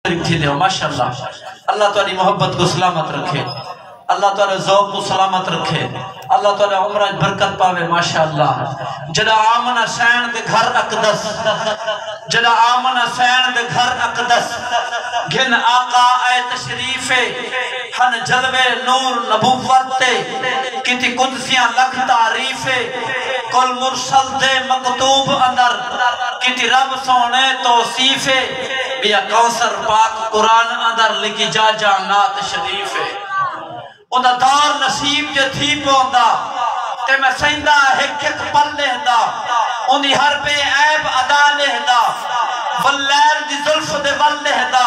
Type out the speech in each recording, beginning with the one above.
قریب تھی دے ماشاءاللہ اللہ تعالی محبت کو سلامت رکھے اللہ تعالی ذوق کو سلامت رکھے اللہ تعالی عمرہ برکت پاوے ماشاءاللہ جدا آمن حسین دے گھر اقدس جدا آمن حسین دے گھر اقدس گھن آقا اے تشریف ہن جلوے نور نبوت کتی قدسیاں لکھ تعریف کل مرسل دے مکتوب اندر کتی رب سونے توصیف بیا کوثر پاک قرآن اندر لکھی جا جا نات شریف اندہ دار نصیب جے تھی پوندا تے میں سیندہ ہک ہک پل لہدا اندھی ہر پہ عیب ادا لہدا واللیر دی ظلف دے ول لہدا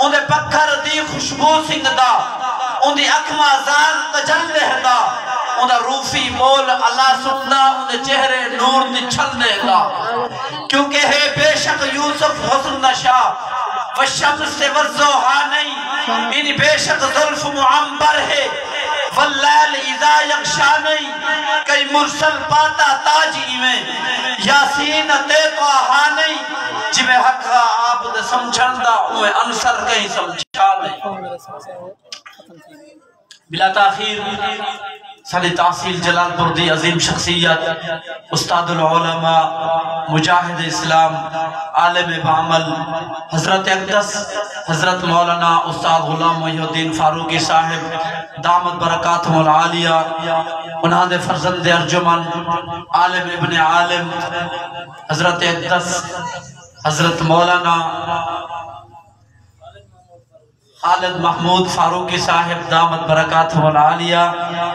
اندھے پکھر دی خوشبو سنگدا اندھی اکمہ زان تجل لہدا اندھا روفی مول اللہ سندا اندھے چہرے نور دی چھل لہدا کیونکہ ہے بے شک یوسف حسن نشا والشمس سے والزوحا نہیں انہی بے شک ظلف معمبر ہے واللیل اذا یغشا نہیں کئی مرسل پاتا تاجی میں یاسین تے تو آہا نہیں جی میں حق آپ دے سمجھندہ اوہ انصر کہیں سمجھا نہیں بلا تاخیر سالی تحصیل جلال پردی عظیم شخصیت استاد العلماء مجاہد اسلام عالم بعمل حضرت اقدس حضرت مولانا استاد غلام محی الدین فاروقی صاحب دامت برکاتہم العالیہ انہاں دے فرزند ارجمن عالم ابن عالم حضرت اقدس حضرت مولانا خالد محمود فاروقی صاحب دامت برکاتہم العالیہ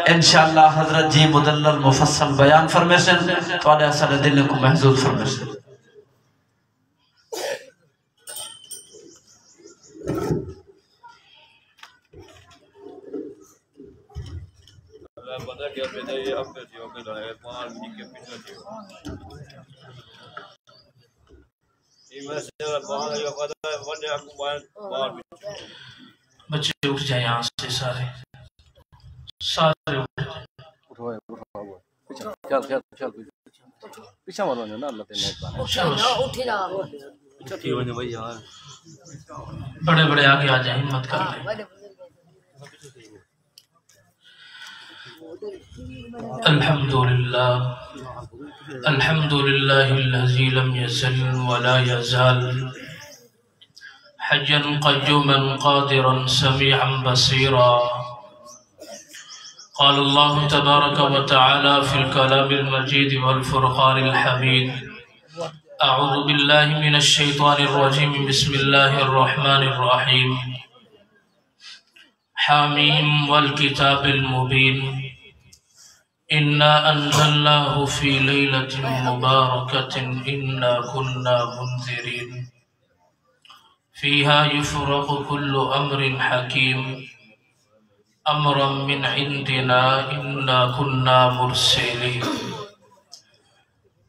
انشاءاللہ حضرت جی مدلل مفصل بیان فرمیشن تو علیہ صلی دل کو محضوظ فرمیشن بچے اٹھ جائیں یہاں سے سارے اٹھ جائیں پیچھا مرونے نا اللہ تینے بڑے بڑے آگے آ جائیں ہمت کر لیں الحمدللہ الذی لم یزل ولا یزال حجا قیوما قادرا سمیعا بصیرا قال الله تبارك وتعالى في الكلام المجيد والفرقان الحميد أعوذ بالله من الشيطان الرجيم بسم الله الرحمن الرحيم حاميم والكتاب المبين إنا أنزلناه في ليلة مباركة إنا كنا منذرين فيها يفرق كل أمر حكيم أمرا من عندنا إنا كنا مرسلين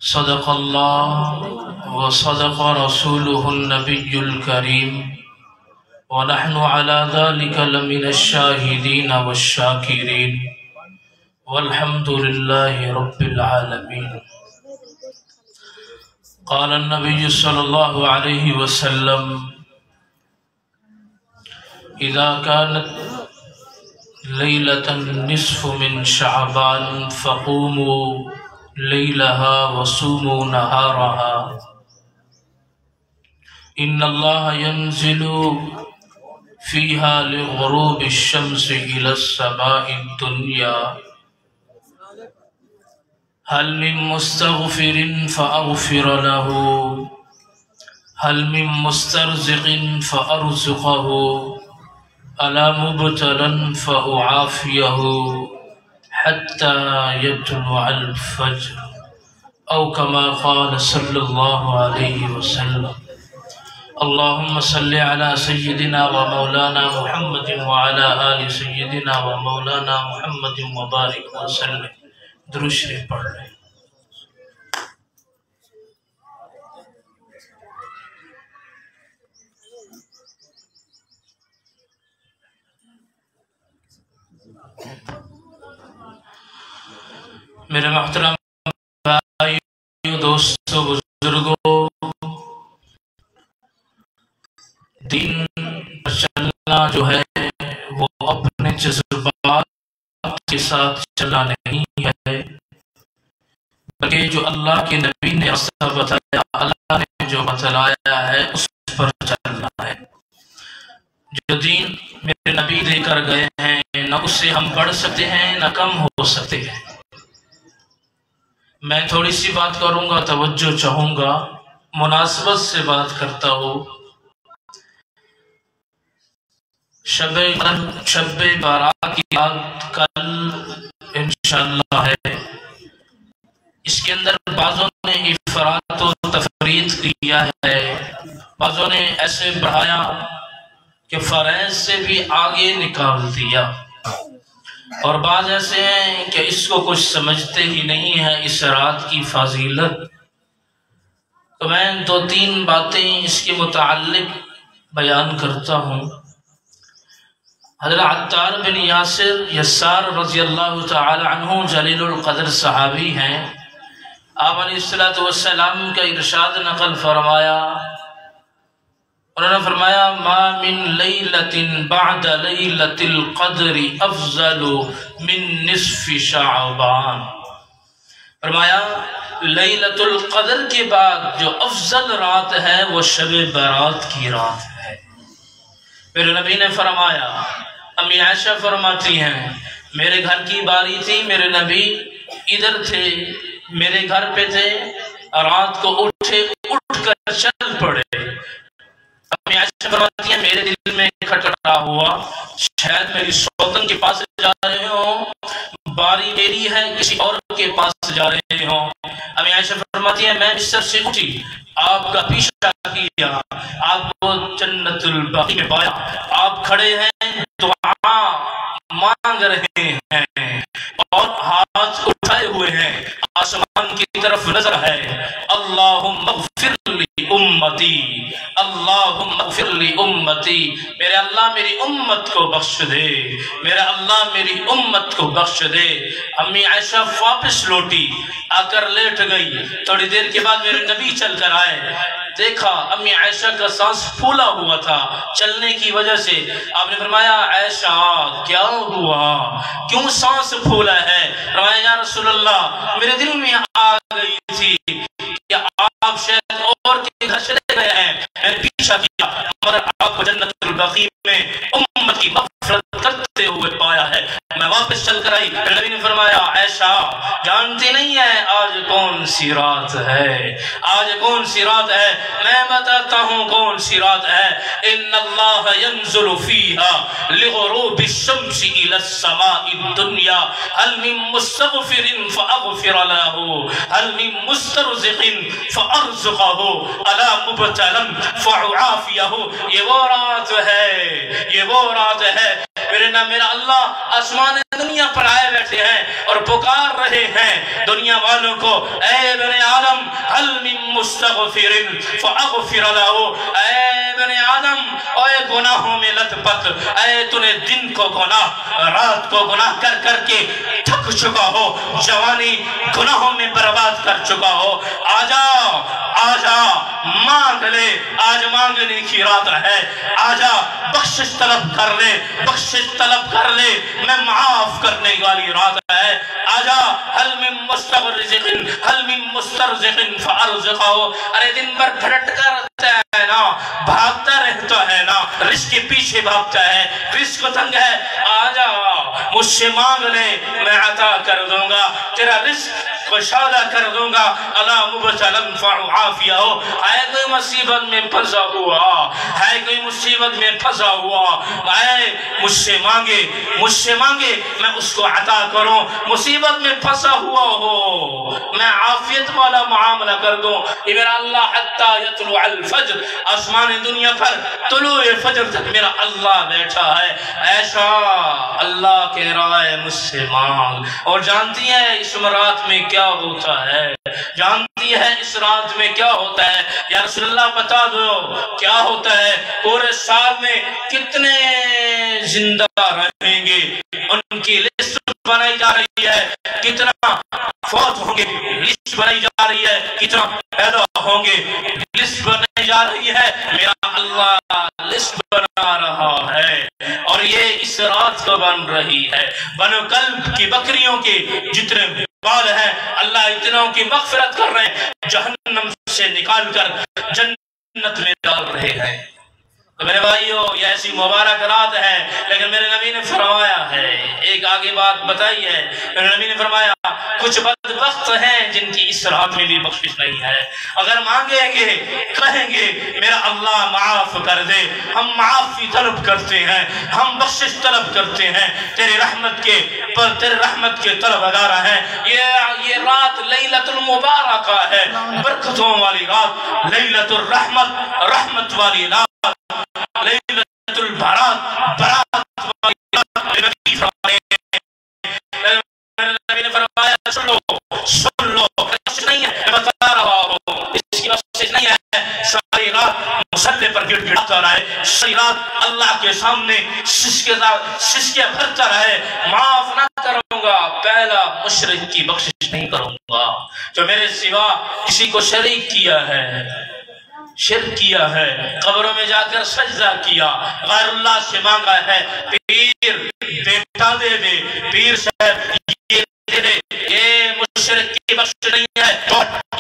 صدق الله وصدق رسوله النبي الكريم ونحن على ذلك لمن الشاهدين والشاكرين والحمد لله رب العالمين قال النبي صلى الله عليه وسلم إذا كانت ليلة النصف من شعبان فقوموا ليلها وصوموا نهارها إن الله ينزل فيها لغروب الشمس إلى السماء الدنيا هل من مستغفر فأغفر له هل من مسترزق فأرزقه ألا مبتلا فأعافيه حتى يطلع الفجر أو كما قال صلى الله عليه وسلم اللهم صل على سيدنا ومولانا محمد وعلى آل سيدنا ومولانا محمد وبارك وسلم درود شریف پڑھ لیں میرے محترم بھائیو دوستو بزرگو دین چلنا جو ہے وہ اپنے جذبات کے ساتھ چلنا نہیں ہے، بلکہ جو اللہ کے نبی نے راستہ بتایا، اللہ نے جو بتلایا ہے اس پر چلنا ہے۔ جو دین میرے نبی دے کر گئے ہیں، نہ اس سے ہم بڑھ سکتے ہیں نہ کم ہو سکتے ہیں۔ میں تھوڑی سی بات کروں گا، توجہ چاہوں گا، مناسبت سے بات کرتا ہوں۔ شب بارات کی رات کل انشاءاللہ ہے۔ اس کے اندر بعضوں نے افراط و تفرید کیا ہے، بعضوں نے ایسے بڑھایا کہ فرائض سے بھی آگے نکال دیا، اور بعض ایسے ہیں کہ اس کو کچھ سمجھتے ہی نہیں ہیں اس رات کی فضیلت۔ تو میں دو تین باتیں اس کے متعلق بیان کرتا ہوں۔ حضرت عطار بن یسار رضی اللہ تعالی عنہ جلیل القدر صحابی ہیں۔ آپ علیہ السلام کا ارشاد نقل فرمایا، انہوں نے فرمایا ما من لیلۃ بعد لیلۃ القدر افضل من نصف شعبان۔ فرمایا لیلۃ القدر کے بعد جو افضل رات ہے وہ شب برات کی رات ہے۔ میرے نبی نے فرمایا، امی عائشہ فرماتی ہیں میرے گھر کی باری تھی، میرے نبی ادھر تھے، میرے گھر پہ تھے، رات کو اٹھ کر چل پڑے۔ امی عائشہ فرماتی ہیں میرے دل میں کھٹکھٹا ہوا، شاید میری سوتن کے پاس جا رہے ہوں، باری میری ہے کسی اور کے پاس جا رہے ہوں۔ امی عائشہ فرماتی ہیں میں بستر سے اٹھی، آپ کا پیچھا کیا، آپ کو جنت البقیع میں پایا، آپ کھڑے ہیں دعا مانگ رہے ہیں اور ہاتھ اٹھائے ہوئے ہیں، آسمان کی طرف نظر ہے۔ اللہم اغفر لی امتی، اللہم اغفر لی امتی، میرے اللہ میری امت کو بخش دے، میرا اللہ میری امت کو بخش دے۔ امی عائشہ واپس لوٹی، آ کر لیٹ گئی، تھوڑی دیر کے بعد میرے نبی چل کر آئے، دیکھا امی عائشہ کا سانس پھولا ہوا تھا چلنے کی وجہ سے۔ آپ نے فرمایا عائشہ کیا ہوا، کیوں سانس پھولا ہے؟ فرمایا یا رسول اللہ میرے دل میں آ گئی تھی کہ آپ شاید اور کے گھر چلے گئے ہیں، میں نے پیچھا کیا مگر آپ کو جنت البقیع میں امت کی مغفرت کرتے ہوئے پایا ہے، میں واپس چل کر آئی۔ نبی نے فرمایا عائشہ جانتی نہیں ہے آج کون سی رات ہے، آج کون سی رات ہے؟ میں بتاتا ہوں کون سی رات ہے۔ ان اللہ ينزل فيها لغروب الشمس الى السماء الدنيا هل من مستغفر فاغفر له هل من مسترزق فارزقه الا مبتلا فاعافيه۔ یہ وہ رات ہے، یہ وہ رات ہے میرا اللہ آسمان دنیا پر آئے بیٹھے ہیں اور پکار رہے ہیں دنیا والوں کو، اے بنی آدم هل من مستغفر فاغفر له، اے بنی آدم اے گناہوں میں لت پت، اے تُنے دن کو گناہ رات کو گناہ کر کر کے تھک چکا ہو، جوانی گناہوں میں برباد کر چکا ہو، آجا آجا مانگ لے، آج مانگنے کی رات ہے، آجا بخشش طلب کر لے، بخشش طلب کر لے، میں معاف کرنے والی رات ہے، آجا حل من مسترزق حل من مسترزق فارزقہ۔ ارے دن بھر بھٹکتا رہتا ہے نا، بھاگتا رہتا ہے نا، رزق کے پیچھے بھاگتا ہے، رزق تنگ ہے، آجا مجھ سے مانگ لے میں عطا کر دوں گا، تیرا رزق کشادہ کر دوں گا۔ الا مبتلا فاعافیہ، ہے کوئی مصیبت میں پھنسا ہوا، ہے کوئی مصیبت میں پھنسا ہوا، اے مجھ سے مانگے، مجھ سے مانگے میں اس کو عطا کروں، مصیبت میں پھنسا ہوا ہو میں عافیت والا معاملہ کر دوں۔ یہ میرا اللہ حتی یطلع الفجر، آسمان دنیا پر طلوع فجر تک میرا اللہ بیٹھا ہے۔ ایسا اللہ کہہ رہا ہے مجھ سے مانگ، اور جانتی ہے اس رات میں کیا ہوتا ہے، جانتی ہے اس رات میں کیا ہوتا ہے؟ یا رسول اللہ بتا دو کیا ہوتا ہے؟ پورے سال میں کتنے زندہ رہیں گے ان کی لسٹ بنائی جا رہی ہے، کتنا فوت ہوں گے لسٹ بنائی جا رہی ہے، کتنا پیدا ہوں گے لسٹ بنائی جا رہی ہے۔ میرا اللہ لسٹ بنا رہا ہے، اس رات کو بن رہی ہے۔ بنو کلب کی بکریوں کے جتنے بال ہیں اللہ اتنوں کی مغفرت کر رہے ہیں، جہنم سے نکال کر جنت میں ڈال رہے ہیں۔ تو میرے بھائیوں یہ ایسی مبارک رات ہے، لیکن میرے نبی نے فرمایا ہے، ایک آگے بات بتائی ہے، میرے نبی نے فرمایا کچھ بدبخت ہیں جن کی اس رات میں بھی بخشش نہیں ہے۔ اگر مانگیں گے کہیں گے میرا اللہ معاف کر دے، ہم معافی طلب کرتے ہیں، ہم بخشش طلب کرتے ہیں، تیرے رحمت کے طلبگار ہیں۔ یہ رات لیلۃ المبارکہ ہے، برکتوں والی رات، لیلۃ الرحمت، رحمت والی رات، لیلۃ البرات، برات والی رات۔ نبی نے فرمایا سن لو، بخشش نہیں ہے، میں بتا رہا ہوں، اس کی بخشش نہیں ہے۔ ساری رات مصلی پر گڑ گڑاتا رہے، ساری رات اللہ کے سامنے سسکے بھرتا رہے، معاف نہ کروں گا، پہلا مشرک کی بخشش نہیں کروں گا جو میرے سوا کسی کو شریک کیا ہے، شرک کیا ہے، قبروں میں جا کر سجدہ کیا، غیر اللہ سے مانگا ہے، پیر بیٹا دے دے، پیر صاحب یہ دے دے، یہ مشرک کی بخشش نہیں ہے۔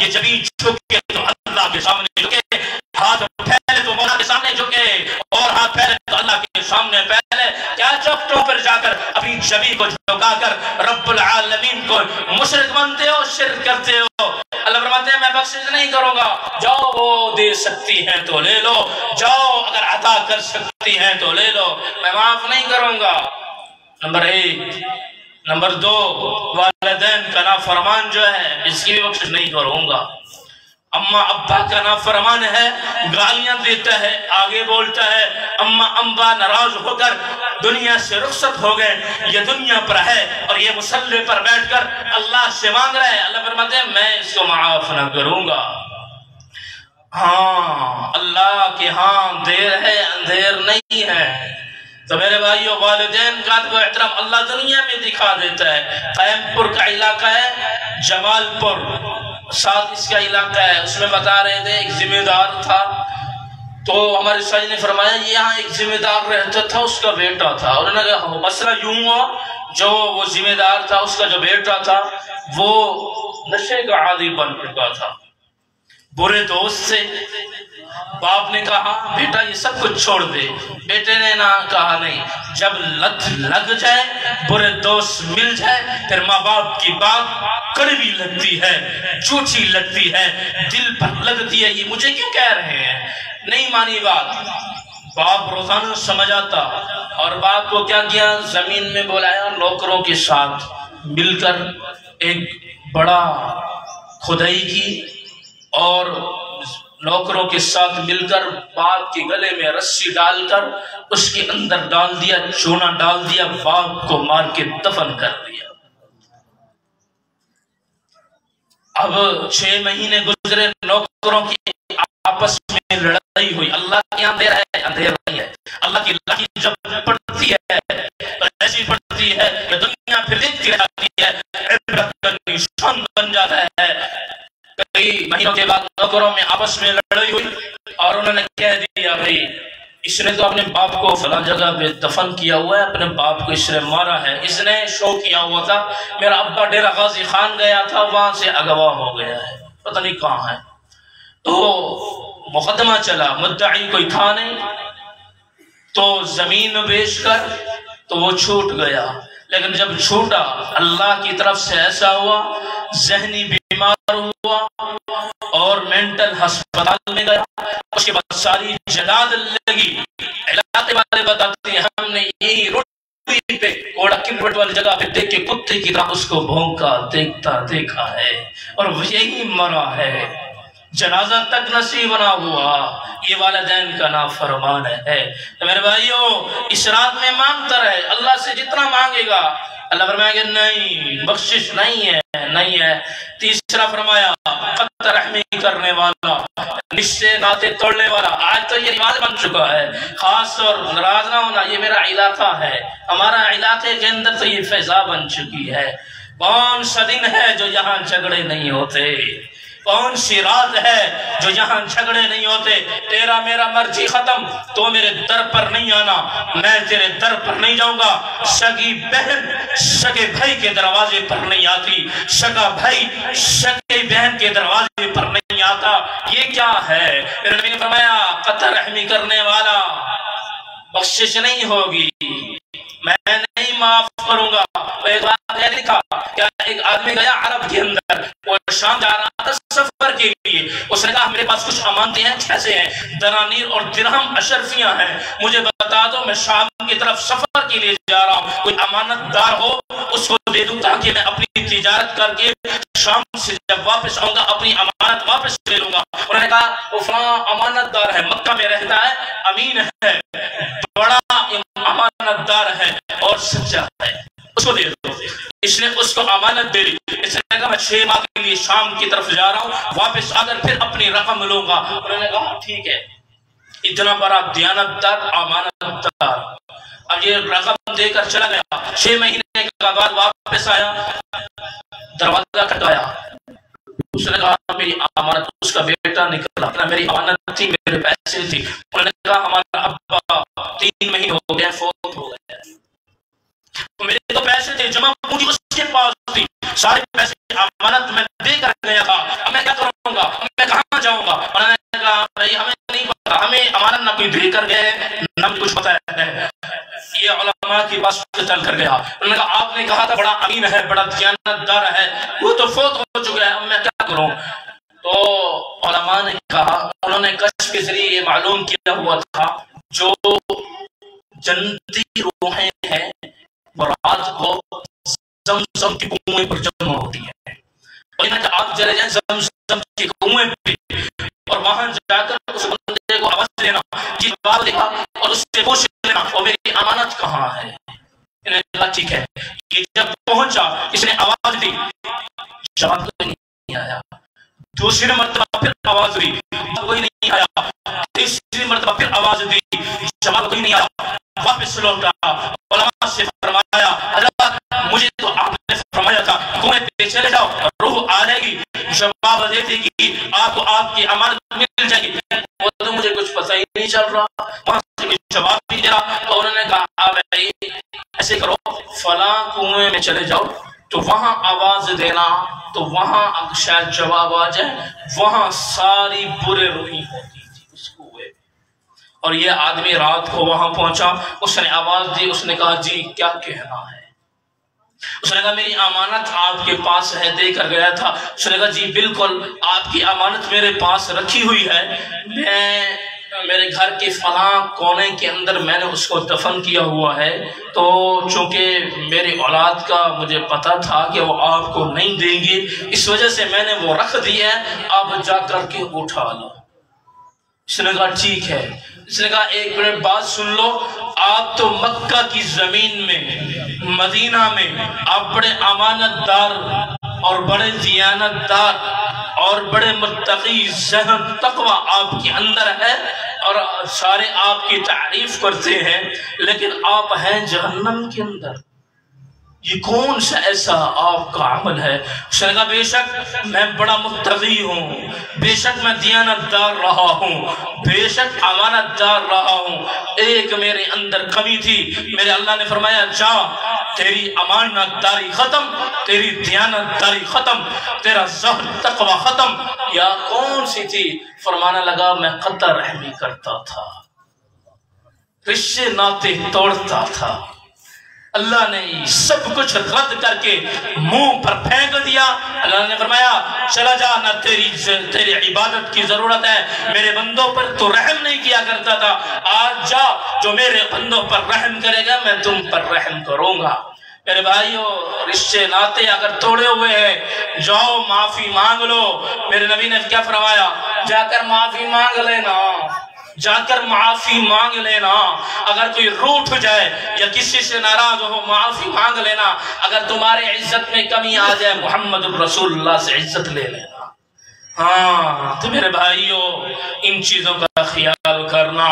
یہ جبھی جھکے تو اللہ کے سامنے جھکے، ہاتھ پھیلے تو مولا کے سامنے جھکے، اور ہاتھ پھیلے تو اللہ کے سامنے پھیلے۔ کیا چوکٹوں پر جا کر اپنی جبھی کو جھکا کر رب العالمین کو مشرک بنتے ہو، شرک کرتے ہو؟ اللہ فرماتے ہیں میں بخشش نہیں کروں گا، جاؤ وہ دے سکتی ہیں تو لے لو، جاؤ اگر عطا کر سکتی ہیں تو لے لو، میں معاف نہیں کروں گا۔ نمبر 1۔ نمبر 2، والدین کا نافرمان جو ہے اس کی بھی بخشش نہیں کروں گا۔ اماں ابا کا نافرمان ہے، گالیاں دیتا ہے، آگے بولتا ہے، اماں ابا ناراض ہو کر دنیا سے رخصت ہو گئے، یہ دنیا پر ہے اور یہ مصلی پر بیٹھ کر اللہ سے مانگ رہے ہیں، اللہ فرماتے ہیں میں اس کو معاف نہ کروں گا۔ ہاں اللہ کے ہاں دیر ہے، اندھیر نہیں ہے۔ تو میرے بھائیو والدین کا ادب و احترام اللہ دنیا میں دکھا دیتا ہے۔ قائم پور کا علاقہ ہے، جمال پور ساتھ اس کا علاقہ ہے، اس میں بتا رہے تھے ایک ذمہ دار تھا، تو ہمارے ساجد نے فرمایا یہاں ایک ذمہ دار رہتا تھا، اس کا بیٹا تھا، اور انہوں نے کہا مسئلہ یوں ہوا، جو وہ ذمہ دار تھا اس کا جو بیٹا تھا وہ نشے کا عادی بن چکا تھا، برے دوست سے۔ باپ نے کہا بیٹا یہ سب کچھ چھوڑ دے، بیٹے نے نہ کہا نہیں، جب لت لگ جائے، برے دوست مل جائے، پھر ماں باپ کی بات کڑوی لگتی ہے، جھوٹی لگتی ہے، دل پر لگتی ہے، یہ مجھے کیوں کہہ رہے ہیں، نہیں مانی بات۔ باپ روزانہ سمجھ آتا، اور باپ کو کیا کیا، زمین میں بلایا، نوکروں کے ساتھ مل کر ایک بڑا کھدائی کی، اور نوکروں کے ساتھ مل کر باپ کے گلے میں رسی ڈال کر اس کے اندر ڈال دیا، چونا ڈال دیا، باپ کو مار کے دفن کر دیا۔ اب 6 مہینے گزرے، نوکروں کی آپس میں لڑائی ہوئی، اللہ کے یہاں اندھیر ہے، اندھیر نہیں ہے، اللہ کی لاٹھی جب پڑتی ہے تو ایسی پڑتی ہے کہ دنیا پھر دیکھتی رہتی ہے، عبرت کا نشان بن جاتا ہے۔ کئی مہینوں کے بعد نوکروں میں آپس میں لڑائی ہوئی، اور انہوں نے کہہ دیا بھائی اس نے تو اپنے باپ کو فلاں جگہ پہ دفن کیا ہوا ہے، اپنے باپ کو اس نے مارا ہے، اس نے شو کیا ہوا تھا، میرا ابا ڈیرہ غازی خان گیا تھا، وہاں سے اغوا ہو گیا ہے، پتہ نہیں کہاں ہے۔ تو مقدمہ چلا، مدعی کوئی تھا نہیں، تو زمین بیچ کر تو وہ چھوٹ گیا، لیکن جب چھوٹا اللہ کی طرف سے ایسا ہوا، ذہنی بیمار ہوا اور مینٹل ہسپتال میں گیا، اس کے بعد ساری جلاد لگی، علاقے والے بتاتے ہیں ہم نے یہی روٹی پہ کوڑا کنوٹ والی جگہ پہ دیکھ کے کتے کی طرح اس کو بھونکا دیکھا ہے، اور وہ یہی مرا ہے، جنازہ تک نصیب نہ ہوا۔ یہ والدین کا نافرمان ہے۔ تو میرے بھائیو اس رات میں مانگتا رہے، اللہ سے جتنا مانگے گا اللہ فرمائے گا نہیں، بخشش نہیں ہے۔ تیسرا فرمایا قطع رحمی کرنے والا، رشتے ناطے توڑنے والا۔ آج تو یہ رواج بن چکا ہے، خاص اور ناراض نہ ہونا، یہ میرا علاقہ ہے، ہمارا علاقے کے اندر تو یہ فضا بن چکی ہے۔ کون سا دن ہے جو یہاں جھگڑے نہیں ہوتے، کون سی رات ہے جو یہاں جھگڑے نہیں ہوتے؟ تیرا میرا مرضی ختم، تو میرے در پر نہیں آنا، میں تیرے در پر نہیں جاؤں گا۔ سگی بہن سگے بھائی کے دروازے پر نہیں آتی، سگا بھائی سگے بہن کے دروازے پر نہیں آتا۔ یہ کیا ہے؟ میرے نبی نے فرمایا قطع رحمی کرنے والا بخشش نہیں ہوگی، میں نہیں معاف کروں گا۔ ایک بات ہے لکھا کہ ایک آدمی گیا عرب کے اندر، وہ شام جا رہا تھا سفر کے لیے، اس نے کہا میرے پاس کچھ امانتیں ہیں، کیسے ہیں؟ دنانیر اور درہم اشرفیاں ہیں، مجھے بتا دو، میں شام کی طرف سفر کے لیے جا رہا ہوں، کوئی امانت دار ہو اس کو دے دوں تاکہ میں اپنی تجارت کر کے شام سے جب واپس آؤں گا اپنی امانت واپس لے لوں گا۔ انہوں نے کہا وہ فلاں امانت دار ہے، مکہ میں رہتا ہے، امین ہے، بڑا امانت دار ہے اور سچا ہے، اس کو دے دو۔ اس نے اس کو امانت دے دی، اس نے کہا میں 6 ماہ کے لیے شام کی طرف جا رہا ہوں، واپس آ کر پھر اپنی رقم لوں گا۔ انہوں نے کہا ٹھیک ہے۔ اتنا بڑا دیانت دار امانت دار اب یہ رقم دے کر چلا گیا، 6 مہینے کے بعد واپس آیا، دروازہ کھٹکایا، اس نے کہا میری امانت، اس کا بیٹا نکلا، میری امانت تھی، میرے پیسے تھی۔ انہوں نے کہا ہمارا ابا 3 مہینے ہو گئے فوت ہو گئے، میرے تو پیسے تھے، جمع پونجی اس کے پاس تھی، سارے پیسے امانت میں دے کر گیا تھا، اب میں کیا کروں گا، میں کہاں جاؤں گا؟ انہوں نے کہا بھائی ہمیں نہیں پتا، ہمیں امانت نہ کوئی دے کر گئے نہ کچھ پتا ہے۔ یہ علماء کی بات سے چل کر گیا، انہوں نے کہا آپ نے کہا تھا بڑا امین ہے، بڑا دیانت دار ہے، وہ تو فوت ہو چکا ہے، اب میں کیا کروں؟ تو علماء نے کہا، انہوں نے کشف کے ذریعے یہ معلوم کیا ہوا تھا جو جنتی روحیں ہیں وہ رات کو زمزم کی کنویں پر جمع ہوتی ہیں، اور انہوں نے کہا آپ چلے جائیں زمزم کی کنویں پہ اور وہاں جا کر اس بندے کو آواز دینا، یہ بات دیکھا اور اس سے پوچھ لینا اور میری امانت کہاں ہے؟ انہوں نے کہا ٹھیک ہے۔ یہ جب پہنچا، اس نے آواز دی، جواب کوئی نہیں آیا، دوسری مرتبہ پھر آواز دی، کوئی نہیں آیا، تیسری مرتبہ پھر آواز دی، جواب کوئی نہیں آیا، واپس لوٹا، علماء سے فرمایا حضرت مجھے تو آپ نے فرمایا تھا کنویں پہ چلے جاؤ روح آ جائے گی، جواب دیتی کہ آپ کو آپ کی امانت مل جائے گی، وہ تو مجھے کچھ پتہ ہی نہیں چل رہا، وہاں سے کوئی جواب نہیں دے رہا۔ تو انہوں نے کہا بھائی ایسے کرو فلاں کنویں میں چلے جاؤ تو وہاں آواز دینا تو وہاں شاید جواب آ جائے، وہاں ساری برے روحیں ہوتی تھی اس کنویں، اور یہ آدمی رات کو وہاں پہنچا، اس نے آواز دی، اس نے کہا جی کیا کہنا ہے؟ اس نے کہا میری امانت آپ کے پاس ہے، دے کر گیا تھا۔ اس نے کہا جی بالکل آپ کی امانت میرے پاس رکھی ہوئی ہے، میں میرے گھر کے فلاں کونے کے اندر میں نے اس کو دفن کیا ہوا ہے، تو چونکہ میری اولاد کا مجھے پتا تھا کہ وہ آپ کو نہیں دیں گے، اس وجہ سے میں نے وہ رکھ دی ہے، آپ جا کر کے اٹھا لو۔ اس نے کہا ٹھیک ہے۔ اس نے کہا ایک منٹ بات سن لو، آپ تو مکہ کی زمین میں مدینہ میں آپ بڑے امانت دار اور بڑے دیانت دار اور بڑے متقی، ذہن تقوی آپ کے اندر ہے اور سارے آپ کی تعریف کرتے ہیں، لیکن آپ ہیں جہنم کے اندر، یہ کون سا ایسا آپ کا عمل ہے؟ اس نے کہا بے شک میں بڑا متقی ہوں، بے شک میں دیانت دار رہا ہوں، بے شک امانت دار رہا ہوں، ایک میرے اندر کمی تھی، میرے اللہ نے فرمایا جا تیری امانت داری ختم، تیری دیانت داری ختم، تیرا ذہن تقوی ختم۔ یا کون سی تھی؟ فرمانا لگا میں قطع رحمی کرتا تھا، رشتے ناتے توڑتا تھا۔ اللہ نے سب کچھ رد کر کے منہ پر پھینک دیا۔ اللہ نے فرمایا چلا جا، نہ تیری عبادت کی ضرورت ہے، میرے بندوں پر تو رحم نہیں کیا کرتا تھا، آج جا جو میرے بندوں پر رحم کرے گا میں تم پر رحم کروں گا۔ میرے بھائیو رشتے ناتے اگر توڑے ہوئے ہیں جاؤ معافی مانگ لو۔ میرے نبی نے کیا فرمایا؟ جا کر معافی مانگ لینا، جا کر معافی مانگ لینا، اگر کوئی روٹھ جائے یا کسی سے ناراض ہو معافی مانگ لینا، اگر تمہارے عزت میں کمی آ جائے محمد الرسول اللہ سے عزت لے لینا۔ ہاں تو میرے بھائیوں ان چیزوں کا خیال کرنا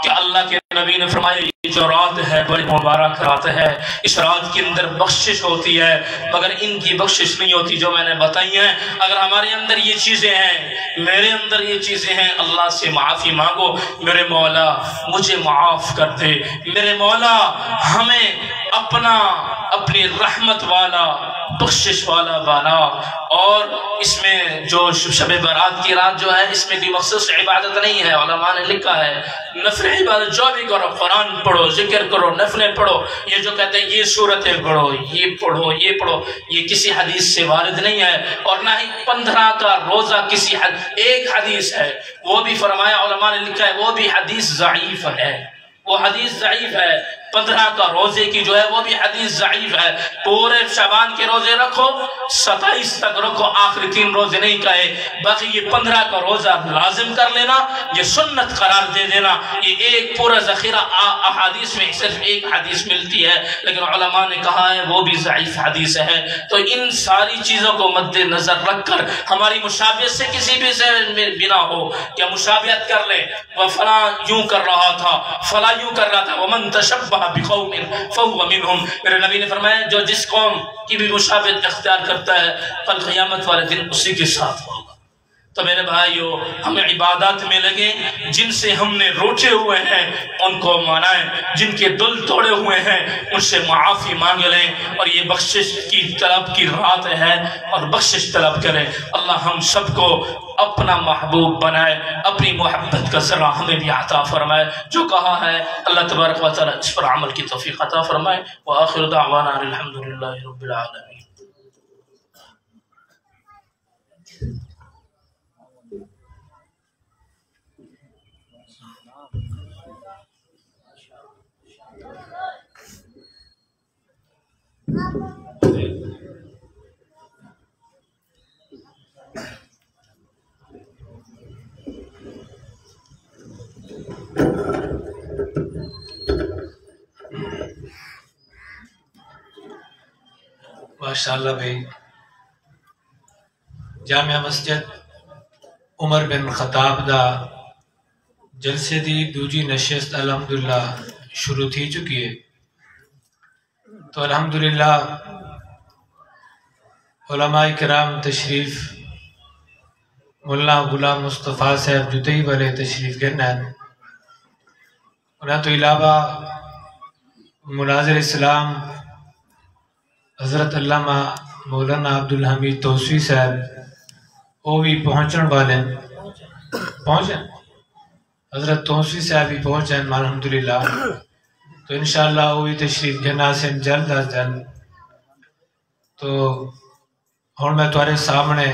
کہ اللہ کے نبی نے فرمایا یہ جو رات ہے بڑی مبارک رات ہے، اس رات کے اندر بخشش ہوتی ہے، مگر ان کی بخشش نہیں ہوتی جو میں نے بتائی ہیں۔ اگر ہمارے اندر یہ چیزیں ہیں، میرے اندر یہ چیزیں ہیں، اللہ سے معافی مانگو، میرے مولا مجھے معاف کر دے، میرے مولا ہمیں اپنی رحمت والا بخشش والا بنا۔ اور اس میں جو شب برات کی رات جو ہے اس میں کوئی مخصوص عبادت نہیں ہے، علماء نے لکھا ہے نفل عبادت جو بھی کرو، قرآن پڑھو، ذکر کرو، نفلیں پڑھو، یہ جو کہتے ہیں یہ سورتیں پڑھو، یہ پڑھو، یہ پڑھو، یہ کسی حدیث سے وارد نہیں ہے، اور نہ ہی 15 کا روزہ کسی ایک حدیث ہے، وہ بھی فرمایا علماء نے لکھا ہے وہ بھی حدیث ضعیف ہے، وہ حدیث ضعیف ہے۔ 15 کا روزے کی جو ہے وہ بھی حدیث ضعیف ہے۔ پورے شعبان کے روزے رکھو، 27 تک رکھو، آخری 3 روزے نہیں کہے، باقی یہ 15 کا روزہ لازم کر لینا، یہ سنت قرار دے دینا۔ یہ ایک پورا ذخیرہ احادیث میں صرف ایک حدیث ملتی ہے، لیکن علماء نے کہا ہے وہ بھی ضعیف حدیث ہے۔ تو ان ساری چیزوں کو مد نظر رکھ کر ہماری مشابہت سے کسی بھی سے بنا ہو کہ مشابہت کر لیں، وہ فلاں یوں کر رہا تھا، فلاں یوں کر رہا تھا، ومن تشبہ بقوم فهو منهم، میرے نبی نے فرمایا جو جس قوم کی بھی مشابہت اختیار کرتا ہے کل قیامت والے دن اسی کے ساتھ ہوگا۔ تو میرے بھائیو ہمیں عبادات میں لگے، جن سے ہم نے روٹے ہوئے ہیں ان کو منائیں، جن کے دل توڑے ہوئے ہیں ان سے معافی مانگ لیں، اور یہ بخشش کی طلب کی رات ہے اور بخشش طلب کریں۔ اللہ ہم سب کو اپنا محبوب بنائے، اپنی محبت کا ذرا ہمیں بھی عطا فرمائے، جو کہا ہے اللہ تبارک و تعالی اس پر عمل کی توفیق عطا فرمائے۔ وآخر دعوانا الحمدللہ رب العالمین۔ ماشاءاللہ بھائی، جامعہ مسجد عمر بن خطاب دا جلسے دی دوجی نشست الحمدللہ شروع تھی چکی ہے۔ تو الحمدللہ علماء کرام تشریف مولانا غلام مصطفیٰ صاحب جتئی والے تشریف گرنا ہے، انہاں تو علاوہ مناظر اسلام حضرت علامہ مولانا عبدالحمید توسوی صاحب وہ بھی پہنچن والے پہنچیں، حضرت توسوی صاحب بھی پہنچیں الحمدللہ۔ تو انشاءاللہ وہ بھی تشریف گھنا سے جلد از جلد۔ تو ہوں میں تمہارے سامنے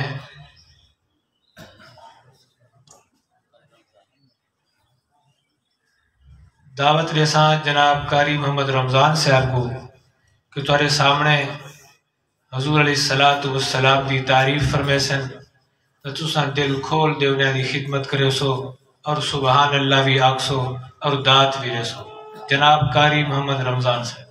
دعوت رساں جناب قاری محمد رمضان صاحب کو کہ تمہارے سامنے حضور علیہ السلام دی تعریف فرمے سن، تساں دل کھول دے انہیں دی خدمت کرے سو اور سبحان اللہ بھی آکسو اور دات بھی رسو۔ جناب قاری محمد رمضان صاحب۔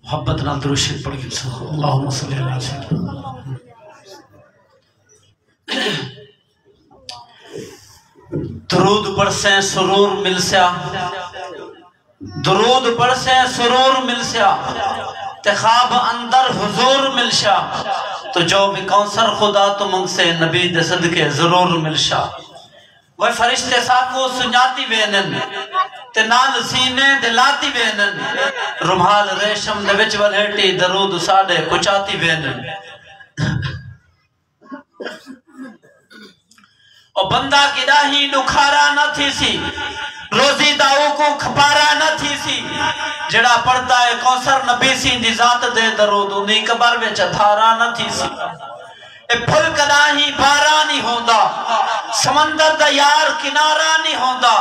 محبت نال درود شریف پڑھیں اللہم صلی اللہ علیہ وسلم۔ درود پڑھسیں سرور ملسیا، درود پڑھسیں سرور ملسیا، تے خواب اندر حضور ملشا، تو جو بھی کونسر خدا تو منگ سے نبی دے صدقے ضرور ملشا۔ وہ فرشتے ساکو سنجاتی وینن تے نال سینے دلاتی وینن، رمحال ریشم دے وچ ولیٹی درود ساڑے کچاتی وینن۔ اور بندہ کی داہی نکھارا نہ تھی سی، روزی داؤ کو کھپارا نہ تھی سی، جڑا پڑھتا ہے کونسر نبی سی دی ذات دے درود انہی قبر وچ دھارا نہ تھی سی۔ اے پھل کداہی بارا نہیں ہوندا، سمندر دا یار کنارا نہیں ہوندا،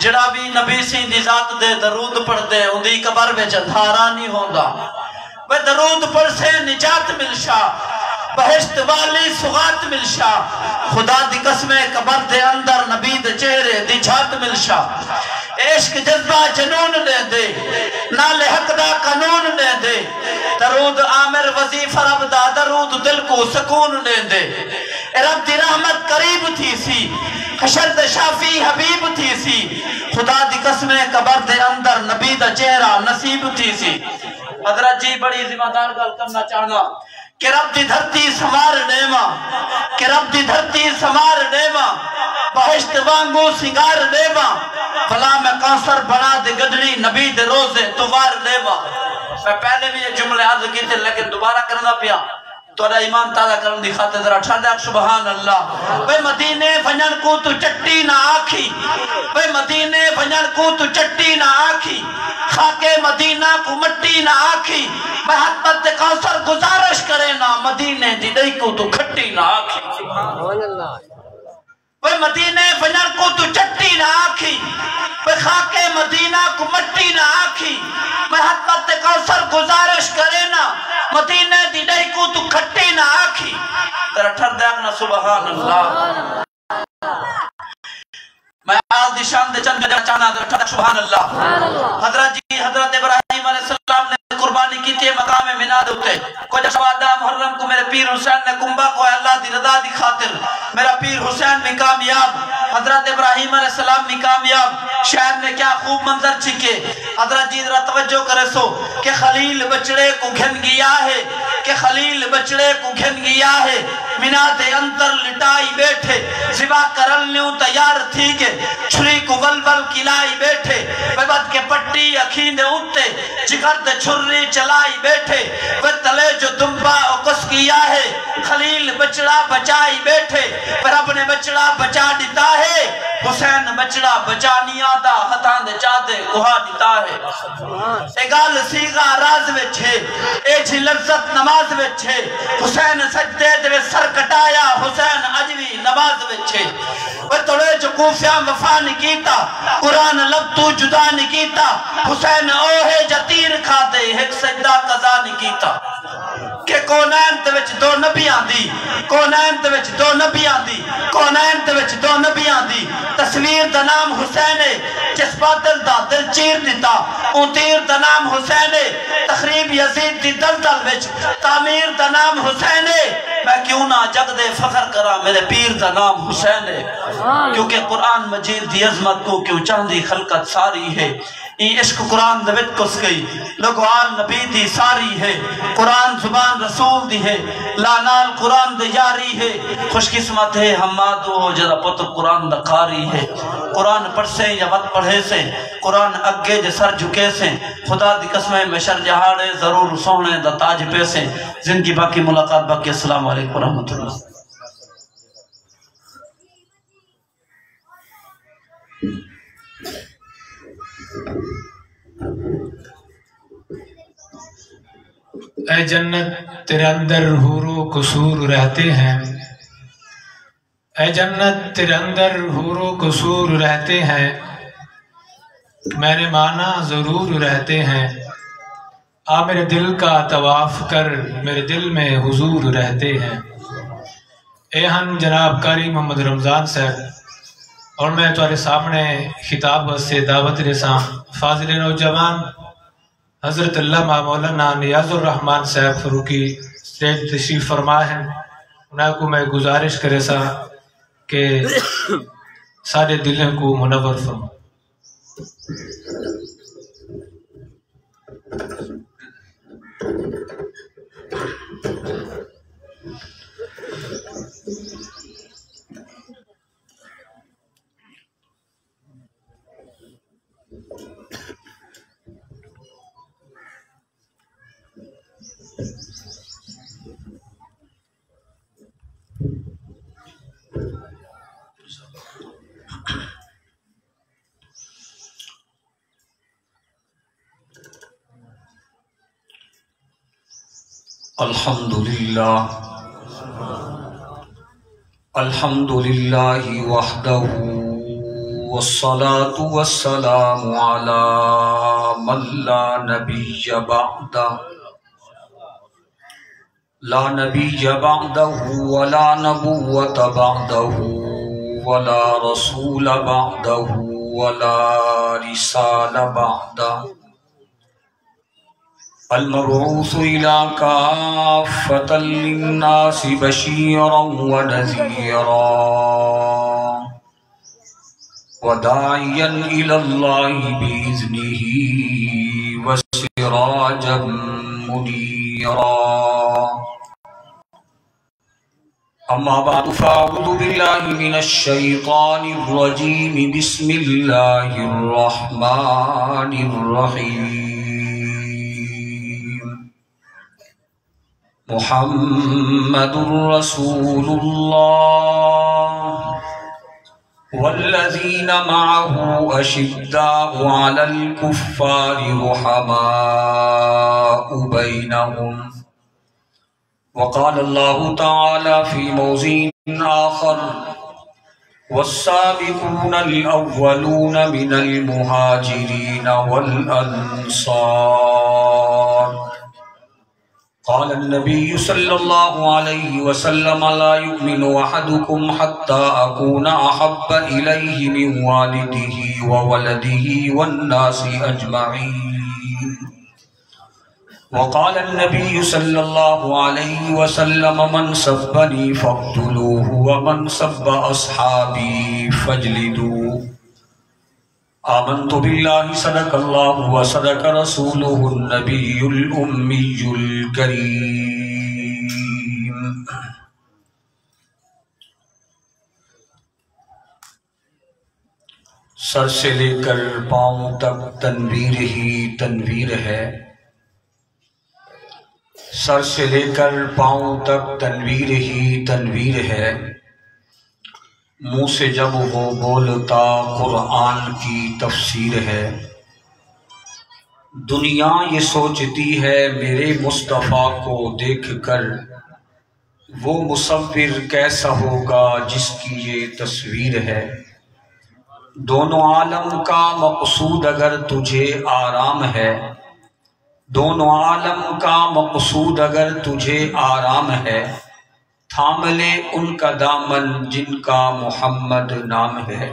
جڑا بھی نبی سی دی ذات دے درود پڑھ دے انہی قبر وچ دھارا نہیں ہوندا۔ وہ درود پڑھ سے نجات ملشا، بہشت والی سغات ملشا خدا دی قسم قبر دے اندر نبی دے چہرے دی جھات ملشا عشق جذبہ جنون لے دے نال حق دا قانون لے دے درود عامر وظیفہ رب دا درود دل کو سکون لے دے رب دی رحمت قریب تھی سی حشر دے شافی حبیب تھی سی خدا دی قسم قبر دے اندر نبی دا چہرہ نصیب تھی سی حضرت جی بڑی ذمہ دار گل کرنا چاہنا کہ رب دی دھرتی سمار نیما کہ رب دی دھرتی سمار نیما بہشت وانگو سنگار نیما بھلا میں کانسر بنا دے گدڑی نبی دے روزے توار نیما میں پہلے بھی یہ جملے عرض کی تھے لیکن دوبارہ کرنا پیا توڑا ایمان تازہ کرن دی خاطر ذرا ٹھڑ دے سبحان اللہ بے مدینے ونجن کو تو چٹی نہ آکھی بے مدینے ونجن کو تو چٹی نہ آکھی خاکے مدینہ کو مٹی نہ آکھی میں حتمت کوثر گزارش کرے نا مدینے دی دئی کو تو کھٹی نہ آکھی سبحان اللہ بے مدینے ونجن کو تو چٹی نہ آکھی بے خاکے مدینہ کو مٹی نہ آکھی میں حتمت کوثر گزارش کرے نا مدینے دی دئی کو تو کھٹی نہ آکھی تیرا ٹھر دیکھنا سبحان اللہ میں آل دی شان دے چند جانا چاہنا تیرا ٹھر سبحان اللہ حضرت جی حضرت ابراہیم علیہ السلام نے قربانی کی تھی مقام مناد ہوتے کوئی جشوادہ محرم کو میرے پیر حسین نے کمبا کو اللہ دی رضا دی خاطر میرا پیر حسین بھی کامیاب حضرت ابراہیم علیہ السلام بھی کامیاب شہر نے کیا خوب منظر چکے حضرت جی ذرا توجہ کرے سو کہ خلیل بچڑے کو گھن گیا ہے کہ خلیل بچڑے کو گھن گیا ہے مناد اندر لٹائی بیٹھے زبا کرلنیوں تیار تھی کہ چھری کو ولول کلائی بیٹھے بیبت کے پٹی اکھین دے اٹھتے جگر دے چھری چلائی بیٹھے وہ تلے جو دنبا اکس کیا ہے خلیل بچڑا بچائی بیٹھے پر اپنے بچڑا بچا دیتا ہے حسین بچڑا بچا نہیں آتا ہتان دے چاہتے کوہا دیتا ہے اگال سیغا راز وچھے ایچھی لفظت نماز وچھے حسین سجدے دے سر کٹایا حسین عجوی نماز وچھے وہ تڑے جو کوفیاں وفا نہیں کیتا قرآن لب تو جدا نہیں کیتا حسین اوہے جتیر کھاتے ایک سجدہ قضا نہیں کیتا کہ کونین تے وچ دو نبیاں دی کونین تے وچ دو نبیاں دی کونین تے وچ دو نبیاں دی تصویر دا نام حسین ہے جس باطل دا دل چیر دیتا اون تیر دا نام حسین ہے تخریب یزید دی دلدل وچ تعمیر دا نام حسین ہے میں کیوں نہ جگ دے فخر کرا میرے پیر دا نام حسین ہے کیونکہ قرآن مجید دی عظمت کو کیوں چاندی خلقت ساری ہے یہ عشق قرآن دویت کس گئی لگوان نبی دی ساری ہے قرآن زبان رسول دی ہے لانال قرآن دی یاری ہے خوش قسمت ہے ہمادو ہو جدا پتر قرآن دا قاری ہے قرآن پڑھ سے یا وقت پڑھے سے قرآن اگے جے سر جھکے سے خدا دی قسمیں میں شر جہاڑے ضرور سونے دا تاج پہ سے زندگی باقی ملاقات باقی السلام علیکم ورحمت اللہ اے جنت تیرے اندر حور و قصور رہتے ہیں اے جنت تیرے اندر حور و قصور رہتے ہیں میں نے مانا ضرور رہتے ہیں آ میرے دل کا طواف کر میرے دل میں حضور رہتے ہیں اے ہم جناب قاری محمد رمضان صاحب اور میں تمہارے سامنے خطاب سے دعوت رساں فاضل نوجوان حضرت علامہ مولانا نیاز الرحمن صاحب فروکی اسٹیج تشریف فرما ہے انہاں کو میں گزارش کرے سا کہ سارے دلوں کو منور فرما الحمدللہ وحدہ والصلاة والسلام علی من لا نبی بعدہ لا نبی بعدہ ولا نبوۃ بعدہ ولا رسول بعدہ ولا رسال بعدہ المبعوث إلى كافة للناس بشيرا ونذيرا وداعيا إلى الله بإذنه وسراجا منيرا أما بعد فأعوذ بالله من الشيطان الرجيم بسم الله الرحمن الرحيم محمد رسول الله والذين معه أشداء على الكفار رحماء بينهم وقال الله تعالى في موضع آخر والسابقون الأولون من المهاجرين والأنصار قال النبي صلى الله عليه وسلم لا يؤمن أحدكم حتى أكون أحب إليه من والده وولده والناس أجمعين وقال النبي صلى الله عليه وسلم من سبني فاقتلوه ومن سب أصحابي فاجلدوه آمنت بالله صدق الله وصدق رسوله النبي الأمي الكريم سر سے لے کر پاؤں تک تنویر ہی تنویر ہے سر سے لے کر پاؤں تک تنویر ہی تنویر ہے منہ سے جب وہ بولتا قرآن کی تفسیر ہے دنیا یہ سوچتی ہے میرے مصطفیٰ کو دیکھ کر وہ مصور کیسا ہوگا جس کی یہ تصویر ہے دونوں عالم کا مقصود اگر تجھے آرام ہے دونوں عالم کا مقصود اگر تجھے آرام ہے تھام لے ان کا دامن جن کا محمد نام ہے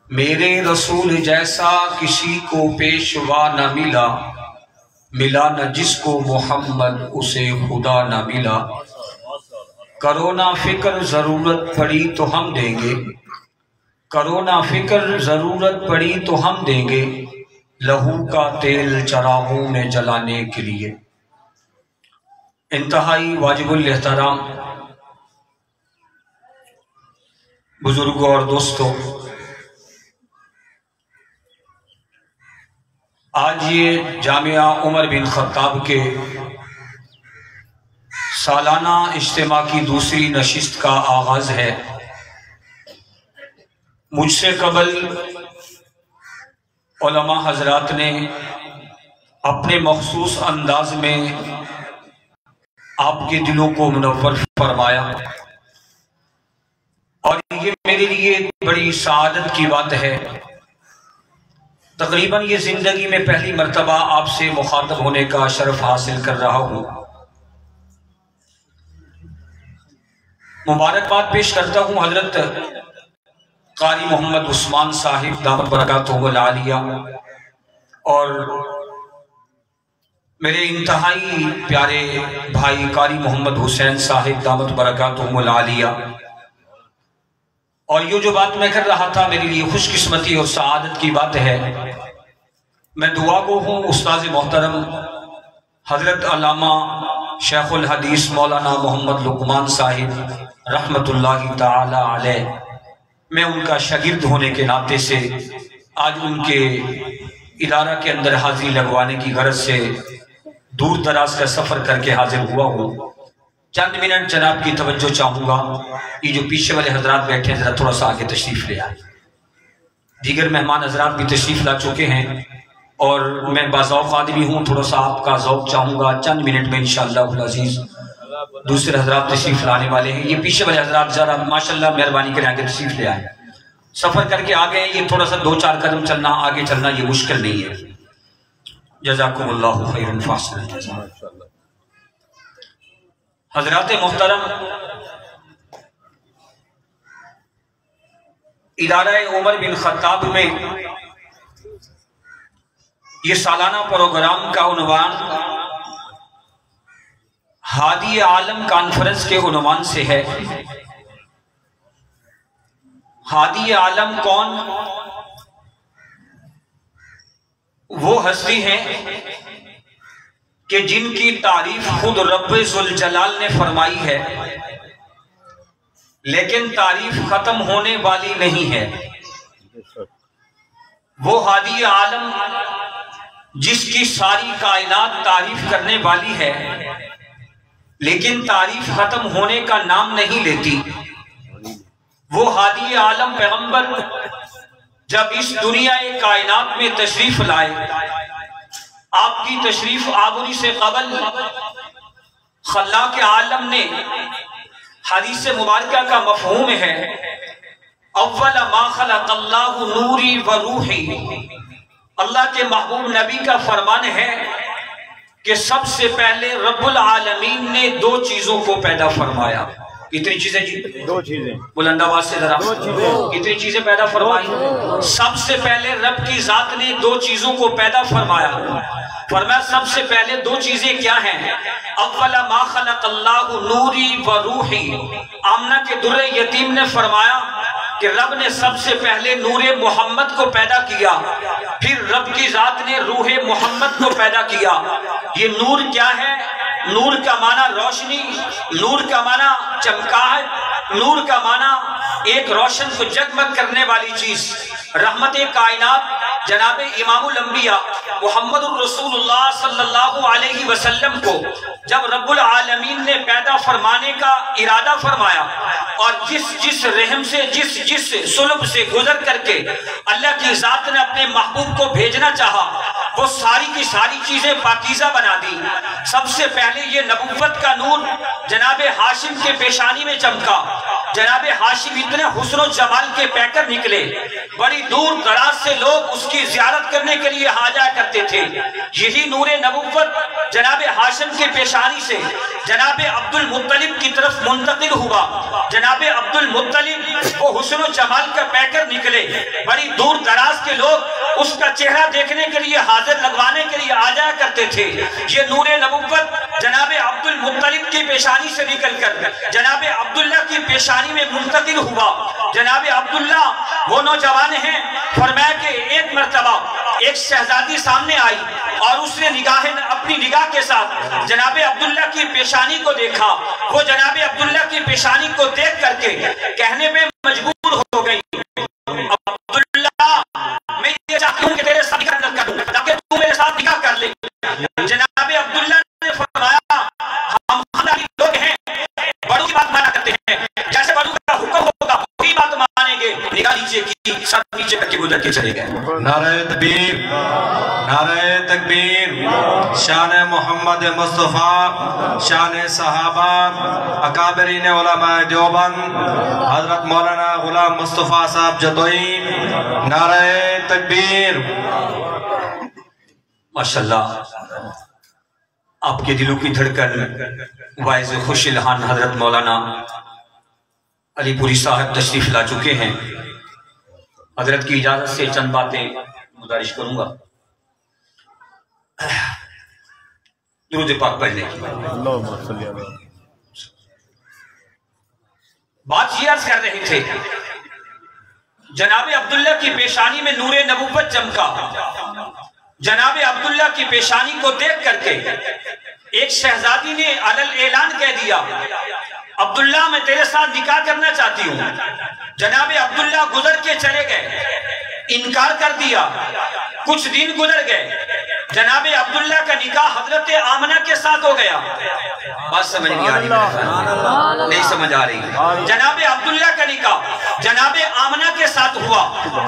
میرے رسول جیسا کسی کو پیشوا نہ ملا ملا نہ جس کو محمد اسے خدا نہ ملا کرو نہ فکر ضرورت پڑی تو ہم دیں گے کرو نہ فکر ضرورت پڑی تو ہم دیں گے لہو کا تیل چراغوں میں جلانے کے لیے انتہائی واجب الاحترام بزرگوں اور دوستوں آج یہ جامعہ عمر بن خطاب کے سالانہ اجتماع کی دوسری نشست کا آغاز ہے مجھ سے قبل علماء حضرات نے اپنے مخصوص انداز میں آپ کے دلوں کو منور فرمایا اور یہ میرے لیے بڑی سعادت کی بات ہے تقریباً یہ زندگی میں پہلی مرتبہ آپ سے مخاطب ہونے کا شرف حاصل کر رہا ہوں مبارکباد پیش کرتا ہوں حضرت قاری محمد عثمان صاحب دامت برکاتہم العالیہ اور میرے انتہائی پیارے بھائی قاری محمد حسین صاحب دامت برکاتہم العالیہ اور یہ جو بات میں کر رہا تھا میرے لیے خوش قسمتی اور سعادت کی بات ہے میں دعا گو ہوں استاذ محترم حضرت علامہ شیخ الحدیث مولانا محمد لقمان صاحب رحمت اللہ تعالی علیہ میں ان کا شاگرد ہونے کے ناطے سے آج ان کے ادارہ کے اندر حاضری لگوانے کی غرض سے دور دراز کا سفر کر کے حاضر ہوا ہوں چند منٹ جناب کی توجہ چاہوں گا یہ جو پیچھے والے حضرات بیٹھے ہیں ذرا تھوڑا سا آگے تشریف لے آئیں دیگر مہمان حضرات بھی تشریف لا چکے ہیں اور میں باذوق آدمی ہوں تھوڑا سا آپ کا ذوق چاہوں گا چند منٹ میں انشاءاللہ العزیز دوسرے حضرات تشریف لانے والے ہیں یہ پیچھے والے حضرات ذرا ماشاءاللہ مہربانی کریں آگے تشریف لے آئیں سفر کر کے آگے یہ تھوڑا سا 2-4 قدم چلنا آگے چلنا یہ مشکل نہیں ہے جزاکم اللہ خیر فاصل الجزا حضرات محترم، ادارہ عمر بن خطاب میں یہ سالانہ پروگرام کا عنوان ہادی عالم کانفرنس کے عنوان سے ہے۔ ہادی عالم کون؟ وہ ہستی ہیں کہ جن کی تعریف خود رب ذوالجلال نے فرمائی ہے، لیکن تعریف ختم ہونے والی نہیں ہے۔ وہ ہادی عالم جس کی ساری کائنات تعریف کرنے والی ہے، لیکن تعریف ختم ہونے کا نام نہیں لیتی۔ وہ ہادی عالم پیغمبر جب اس دنیا کائنات میں تشریف لائے، آپ کی تشریف آوری سے قبل خلاق عالم نے، حدیث مبارکہ کا مفہوم ہے اول ما خلق اللہ نوری و روحی، اللہ کے محبوب نبی کا فرمان ہے کہ سب سے پہلے رب العالمین نے دو چیزوں کو پیدا فرمایا۔ کتنی چیزیں جی؟ دو چیزیں۔ بلند آواز سے ذرا، کتنی چیزیں پیدا فرمائی؟ سب سے پہلے رب کی ذات نے دو چیزوں کو پیدا فرمایا۔ فرمایا سب سے پہلے دو چیزیں کیا ہیں؟ اول ما خلق اللہ نوری و روحی۔ آمنہ کے در یتیم نے فرمایا کہ رب نے سب سے پہلے نور محمد کو پیدا کیا، پھر رب کی ذات نے روح محمد کو پیدا کیا۔ یہ نور کیا ہے؟ نور کا معنی روشنی، نور کا معنی چمکاہٹ، نور کا معنی ایک روشن کو جگمگ کرنے والی چیز۔ رحمت کائنات جناب امام الانبیاء محمد الرسول اللہ صلی اللہ علیہ وسلم کو جب رب العالمین نے پیدا فرمانے کا ارادہ فرمایا، اور جس رحم سے جس صلب سے گزر کر کے اللہ کی ذات نے اپنے محبوب کو بھیجنا چاہا، وہ ساری کی ساری چیزیں پاکیزہ بنا دی۔ سب سے پہلے یہ نبوت کا نور جناب ہاشم کے پیشانی میں چمکا۔ جناب ہاشم اتنے حسن و جمال کے پیکر نکلے، بڑی دور دراز سے لوگ اس کی زیارت کرنے کے لیے آ جایا کرتے تھے۔ یہی نور نبوت جناب ہاشم کے پیشانی سے جناب عبد المطلب کی طرف منتقل ہوا۔ جناب عبد المطلب وہ حسن و جمال کا پیکر نکلے، بڑی دور دراز کے لوگ اس کا چہرہ دیکھنے کے لیے حاضر لگوانے کے لیے آ جایا کرتے تھے۔ یہ نور نبوت جناب عبد المطلب کی پیشانی سے نکل کر جناب عبداللہ کی پیشانی میں منتقل ہوا۔ جناب عبداللہ وہ نوجوان ہیں، فرمایا کہ ایک مرتبہ ایک شہزادی سامنے آئی اور اس نے اپنی نگاہ کے ساتھ جناب عبداللہ کی پیشانی کو دیکھا۔ وہ جناب عبداللہ کی پیشانی کو دیکھ کر کے کہنے پہ مجبور ہو گئی، عبداللہ میں یہ چاہتی ہوں کہ تیرے ساتھ نکاح کر دوں تاکہ تو میرے ساتھ نکاح کر لے۔ جناب عبداللہ نے فرمایا ہم خاندانی لوگ ہیں، بڑوں کی بات مانا کرتے ہیں، جیسے بڑوں کا حکم ہوگا وہی بات مانیں گے۔ نگاہ نیچے کی، سر نیچے کر کے گزر کے چلے گئے۔ نعرہ تکبیر، نعرہ تکبیر، شان محمد مصطفیٰ، شان صحابہ، اکابرین علماء دیوبند، حضرت مولانا غلام مصطفیٰ صاحب جدوئی، نعرہ تکبیر۔ ماشاءاللہ آپ کے دلوں کی دھڑکن واعظ خوش الہان حضرت مولانا علی پوری صاحب تشریف لا چکے ہیں۔ حضرت کی اجازت سے چند باتیں گزارش کروں گا درود پاک پڑھنے کی۔ اللہم صلی اللہ۔ بات یہ عرض کر رہے تھے، جناب عبداللہ کی پیشانی میں نور نبوت چمکا۔ جناب عبداللہ کی پیشانی کو دیکھ کر کے ایک شہزادی نے علل اعلان کہہ دیا، عبداللہ میں تیرے ساتھ نکاح کرنا چاہتی ہوں۔ جناب عبداللہ گزر کے چلے گئے، انکار کر دیا۔ کچھ دن گزر گئے، جناب عبداللہ کا نکاح حضرت آمنہ کے ساتھ ہو گیا۔ بات سمجھ نہیں آ رہی، نہیں سمجھ آ رہی۔ جناب عبداللہ کا نکاح جناب آمنہ کے ساتھ ہوا۔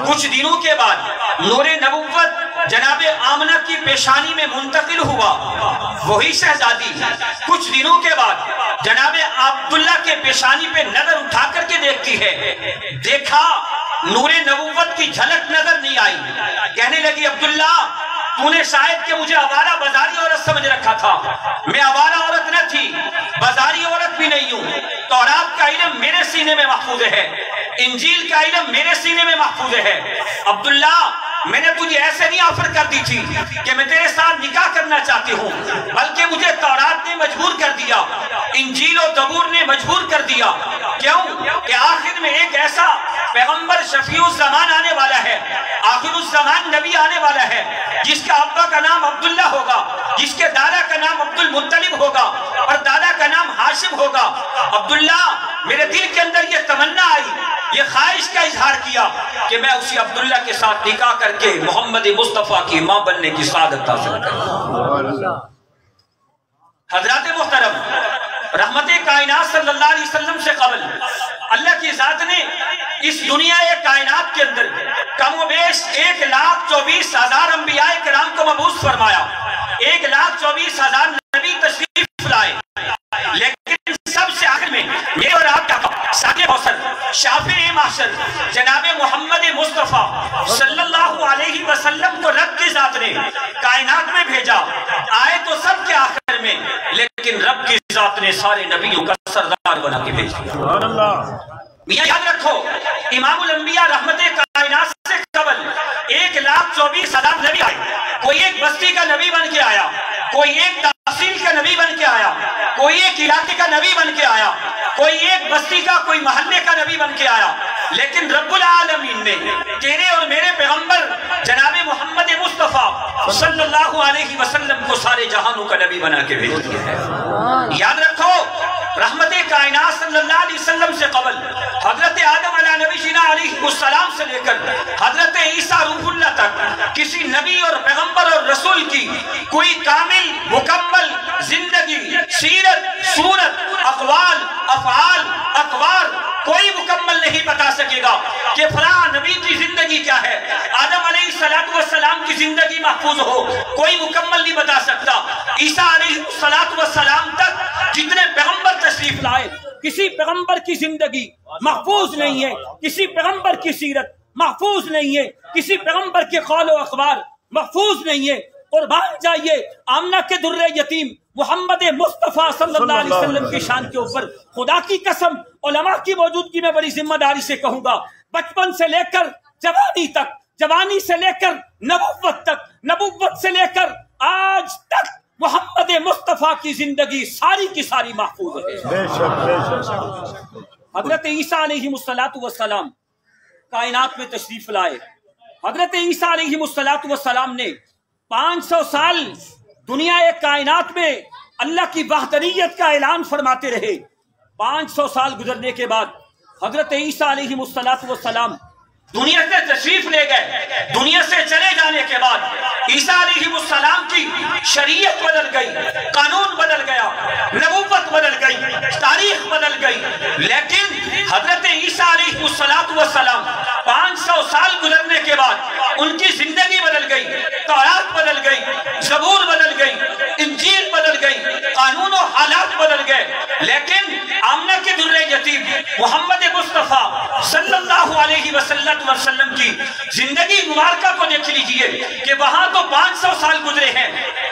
کچھ دنوں کے بعد نور نبوت جناب آمنہ کی پیشانی میں منتقل ہوا۔ وہی شہزادی کچھ دنوں کے بعد جناب عبداللہ کے پیشانی پہ نظر اٹھا کر کے دیکھتی ہے، دیکھا نور نبوت کی جھلک نظر نہیں آئی۔ کہنے لگی عبداللہ تو نے شاید کہ مجھے آوارہ بازاری عورت سمجھ رکھا تھا، میں آوارہ عورت نہ تھی، بازاری عورت سینے میں محفوظ ہے، انجیل کا علم میرے سینے میں محفوظ ہے۔ عبداللہ میں نے تجھے ایسے نہیں آفر کر دی تھی کہ میں تیرے ساتھ نکاح کرنا چاہتی ہوں، بلکہ مجھے تورات نے مجبور کر دیا، انجیل و زبور نے مجبور کر دیا۔ کیوں؟ کہ آخر میں ایک ایسا پیغمبر شفیع الزمان آنے والا ہے، آخر الزمان نبی آنے والا ہے، جس کا ابا کا نام عبداللہ ہوگا، جس کے دادا کا نام عبد المطلب ہوگا اور دادا کا نام ہاشم ہوگا۔ عبداللہ میرے دل کے اندر یہ تمنا آئی، یہ خواہش کا اظہار کیا کہ میں اسی عبداللہ کے ساتھ نکاح کر کے محمد مصطفیٰ کی ماں بننے کی سعادت حاصل کروں۔ حضرات محترم، رحمت کائنات صلی اللہ علیہ وسلم سے قبل اللہ کی ذات نے اس دنیا کائنات کے اندر کم و بیش 1,24,000 انبیاء کرام کو مبعوث فرمایا، 1,24,000 نبی تشریف لائے، لیکن سب سے آخر میں میرے اور آپ کا ساقِ کوثر، شافع محشر جناب محمد مصطفیٰ صلی اللہ علیہ وسلم کو رب کی ذات نے کائنات میں بھیجا، آئے تو سب کے آخر میں، لیکن رب کی ذات نے سارے نبیوں کا سردار بنا کے بھیجا۔ میاں یاد رکھو، امام الانبیاء رحمت کائنات سے قبل 1,24,000 نبی آئے، کوئی ایک بستی کا نبی بن کے آیا، کوئی ایک تحصیل کا نبی بن کے آیا، کوئی ایک علاقے کا نبی بن کے آیا، کوئی ایک بستی کا کوئی محلے کا نبی بن کے آیا، لیکن رب العالمین نے تیرے اور میرے پیغمبر جناب محمد مصطفیٰ صلی اللہ علیہ وسلم کو سارے جہانوں کا نبی بنا کے بھیج دیا ہے۔ یاد رکھو، رحمت کائنات صلی اللہ علیہ وسلم سے قبل حضرت آدم علیہ نبی جینا علیہ السلام سے لے کر حضرت عیسیٰ روح اللہ تک کسی نبی اور پیغمبر اور رسول کی کوئی کامل مکمل زندگی، سیرت، صورت، اقوال، افعال، اقوار کوئی مکمل نہیں بتا سکے گا کہ فلاں نبی کی زندگی کیا ہے، آدم علیہ السلام کی زندگی محفوظ ہو، کوئی مکمل نہیں بتا سکتا۔ عیسیٰ علیہ السلام تک جتنے پیغمبر تشریف لائے، کسی پیغمبر کی زندگی محفوظ نہیں ہے، کسی پیغمبر کی سیرت محفوظ نہیں ہے، کسی پیغمبر کے قول و اخبار محفوظ نہیں ہے۔ قربان جائیے آمنہ کے در یتیم محمد مصطفیٰ صلی اللہ علیہ وسلم کی شان کے اوپر خدا کی قسم، علماء کی موجودگی میں بڑی ذمہ داری سے کہوں گا، بچپن سے لے کر جوانی تک، جوانی سے لے کر نبوت تک، نبوت سے لے کر آج تک محمد مصطفیٰ کی زندگی ساری کی ساری محفوظ ہے۔ حضرت عیسیٰ علیہ السلام کائنات میں تشریف لائے، حضرت عیسیٰ علیہ السلام نے 500 سال دنیا کائنات میں اللہ کی وحدانیت کا اعلان فرماتے رہے۔ 500 سال گزرنے کے بعد حضرت عیسیٰ علیہ السلام دنیا سے تشریف لے گئے۔ دنیا سے چلے جانے کے بعد عیسیٰ علیہ السلام کی شریعت بدل گئی، قانون بدل گیا، نبوت بدل گئی، تاریخ بدل گئی، لیکن حضرت عیسیٰ علیہ السلام 500 سال گزرنے کے بعد ان کی زندگی بدل گئی، تورات بدل گئی، زبور بدل گئی، انجیل بدل گئی، قانون و حالات بدل گئے، لیکن آمنہ کے در یتیم محمد مصطفیٰ صلی اللہ علیہ وسلم کی زندگی مبارکہ کو دیکھ لیجئے کہ وہاں تو 500 سال گزرے ہیں۔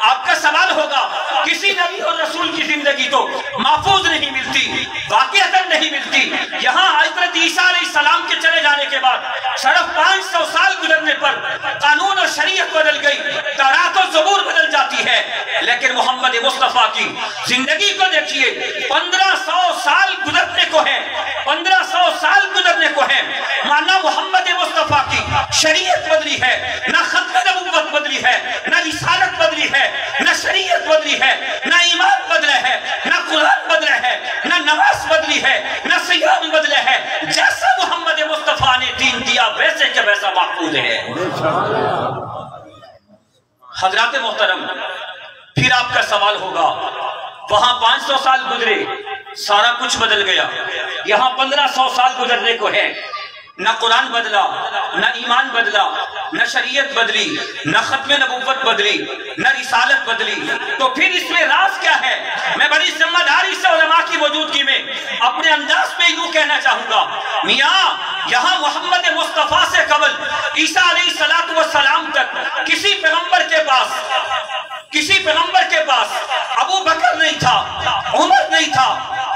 آپ کا سوال ہوگا کسی نبی اور رسول کی زندگی تو محفوظ نہیں ملتی، واقعتاً نہیں ملتی۔ یہاں حضرت عیسیٰ علیہ السلام کے چلے جانے کے بعد صرف 500 سال گزرنے پر قانون اور شریعت بدل گئی، تورات و زبور بدل جاتی ہے، لیکن محمد مصطفیٰ کی زندگی کو دیکھیے 1500 سال گزرنے کو ہے، 1500 سال گزرنے کو ہے، مانا محمد مصطفیٰ کی شریعت بدلی ہے، نہ ختم نبوت بدلی ہے، نہ رسالت بدلی ہے، نہ شریعت بدلی ہے، نہ ایمان بدلے ہے، نہ قرآن بدلے ہے، نہ نماز بدلی ہے، نہ صیام بدلے ہے، جیسا محمد مصطفیٰ نے دین دیا ویسے کہ ویسا محفوظ ہے۔ حضرات محترم، پھر آپ کا سوال ہوگا وہاں 500 سال گزرے، سارا کچھ بدل گیا، یہاں 1500 سال گزرنے کو ہے، نہ قرآن بدلا، نہ ایمان بدلا، نہ شریعت بدلی، نہ ختم نبوت بدلی، نہ رسالت بدلی، تو پھر اس میں راز کیا ہے؟ میں بڑی ذمہ داری سے علماء کی موجودگی میں اپنے انداز میں یوں کہنا چاہوں گا، میاں یہاں محمد مصطفیٰ سے قبل عیسیٰ علیہ السلام تک کسی پیغمبر کے پاس ابو بکر نہیں تھا، عمر نہیں تھا،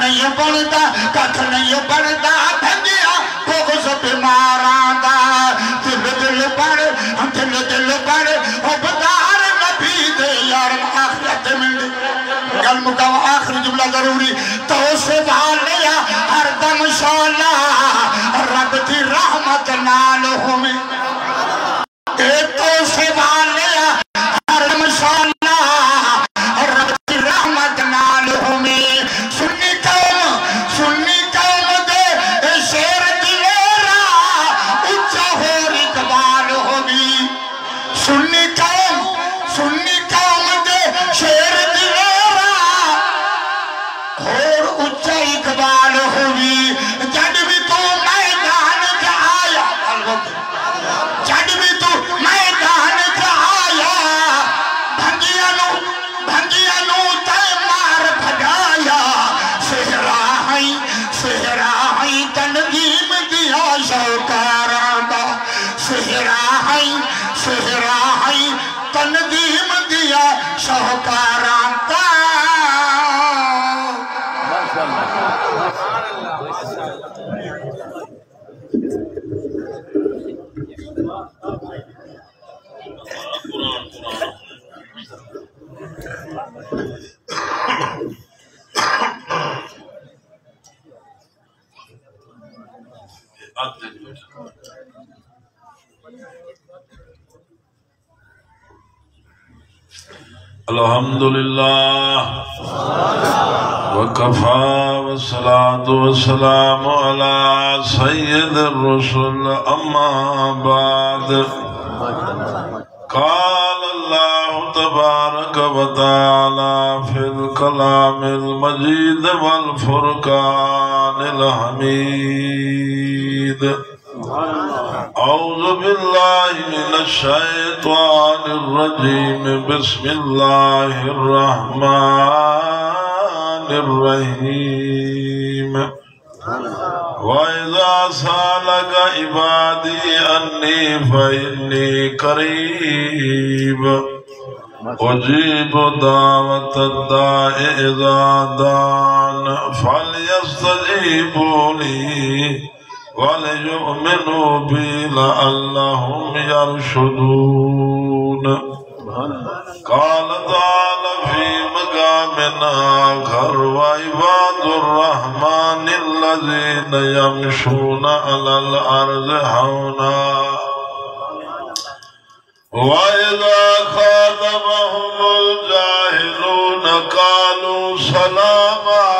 نہیں بنتا کھ نہیں بنتا بھنگیا بغض بیماراں دا دل دل بڑ عبدار نبی دے یار آخرت مندی گل مکاو آخری جملہ ضروری تو سے والیا ہر دم شالا رب دی رحمت نال ہمیں تو سے والیا ہر دم شالا رب دی رحمت نال ہمیں سنی قوم دے شیر دیورا اچھا ہور اقبال ہوگی سنی قوم دے شیر دیورا اور اچھا اقبال ہوگی جد بھی تو میدان کا آیا جد بھی تو میدان کا آیا بھنگیا نو تے مار بھگایا سہرا ہی تنظیم دیا شوکاران دا سہرا ہی تنظیم دیا شوکاران دا الحمدللہ وکفا والصلاة والسلام علی سید الرسل اما بعد قال اللہ تبارک و تعالی فی الکلام المجید والفرقان الحمید اعوذ باللہ من الشیطان الرجیم بسم اللہ الرحمن الرحیم وَإِذَا سَأَلَكَ عِبَادِي أَنِّي فَإِنِّي قَرِيبٌ أُجِيبُ دَعْوَةَ الدَّاعِ إِذَا دَعَانِ فَلْيَسْتَجِيبُوا لِي وَلْيُؤْمِنُوا بِي لَعَلَّهُمْ يَرْشُدُونَ قال تعالى في مقام آخر وعباد الرحمن الذين يمشون على الأرض هونا وإذا خاطبهم الجاهلون قالوا سلاما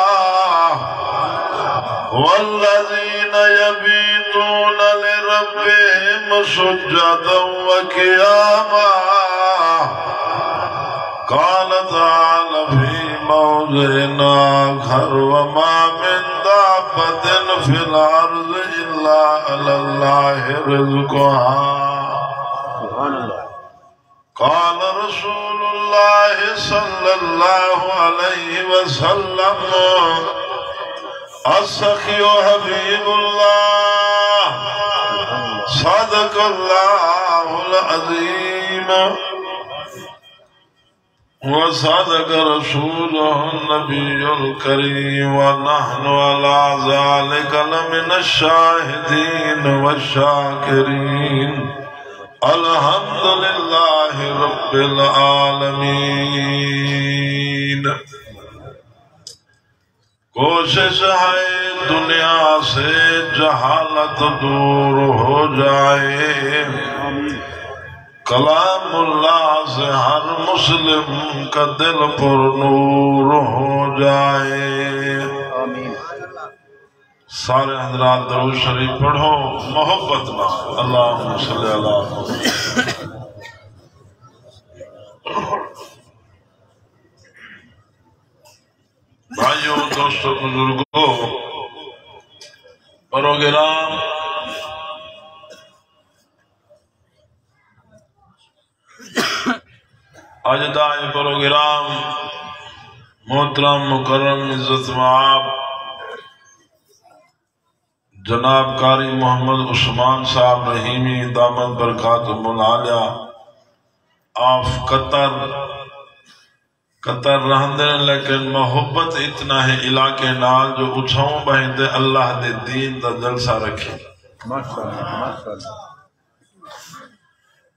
والذين يبيتون لربهم سجدا وقياما قال تعالى في موضع آخر وما من دابة في الأرض إلا على الله رزقها قال رسول الله صلى الله عليه وسلم السخي حبيب الله صدق الله العظيم وصدق رسوله النبي الكريم ونحن على ذلك لمن الشاهدين والشاكرين الحمد لله رب العالمين کوشش ہے دنیا سے جہالت دور ہو جائے کلام اللہ سے ہر مسلم کا دل پر نور ہو جائے سارے حضرات درود شریف پڑھو محبت نہ اللہم صلی اللہ علیہ وسلم بھائیوں دوستوں بزرگوں پروگرام آج دائیں پروگرام محترم مکرم عزت معاب جناب قاری محمد عثمان صاحب رحیمی دامت برکاتہم العالیہ آف قطر قطر رہندے لیکن محبت اتنا ہے علاقے نال جو اچھاؤں بہندے اللہ دے دین دا جلسہ رکھے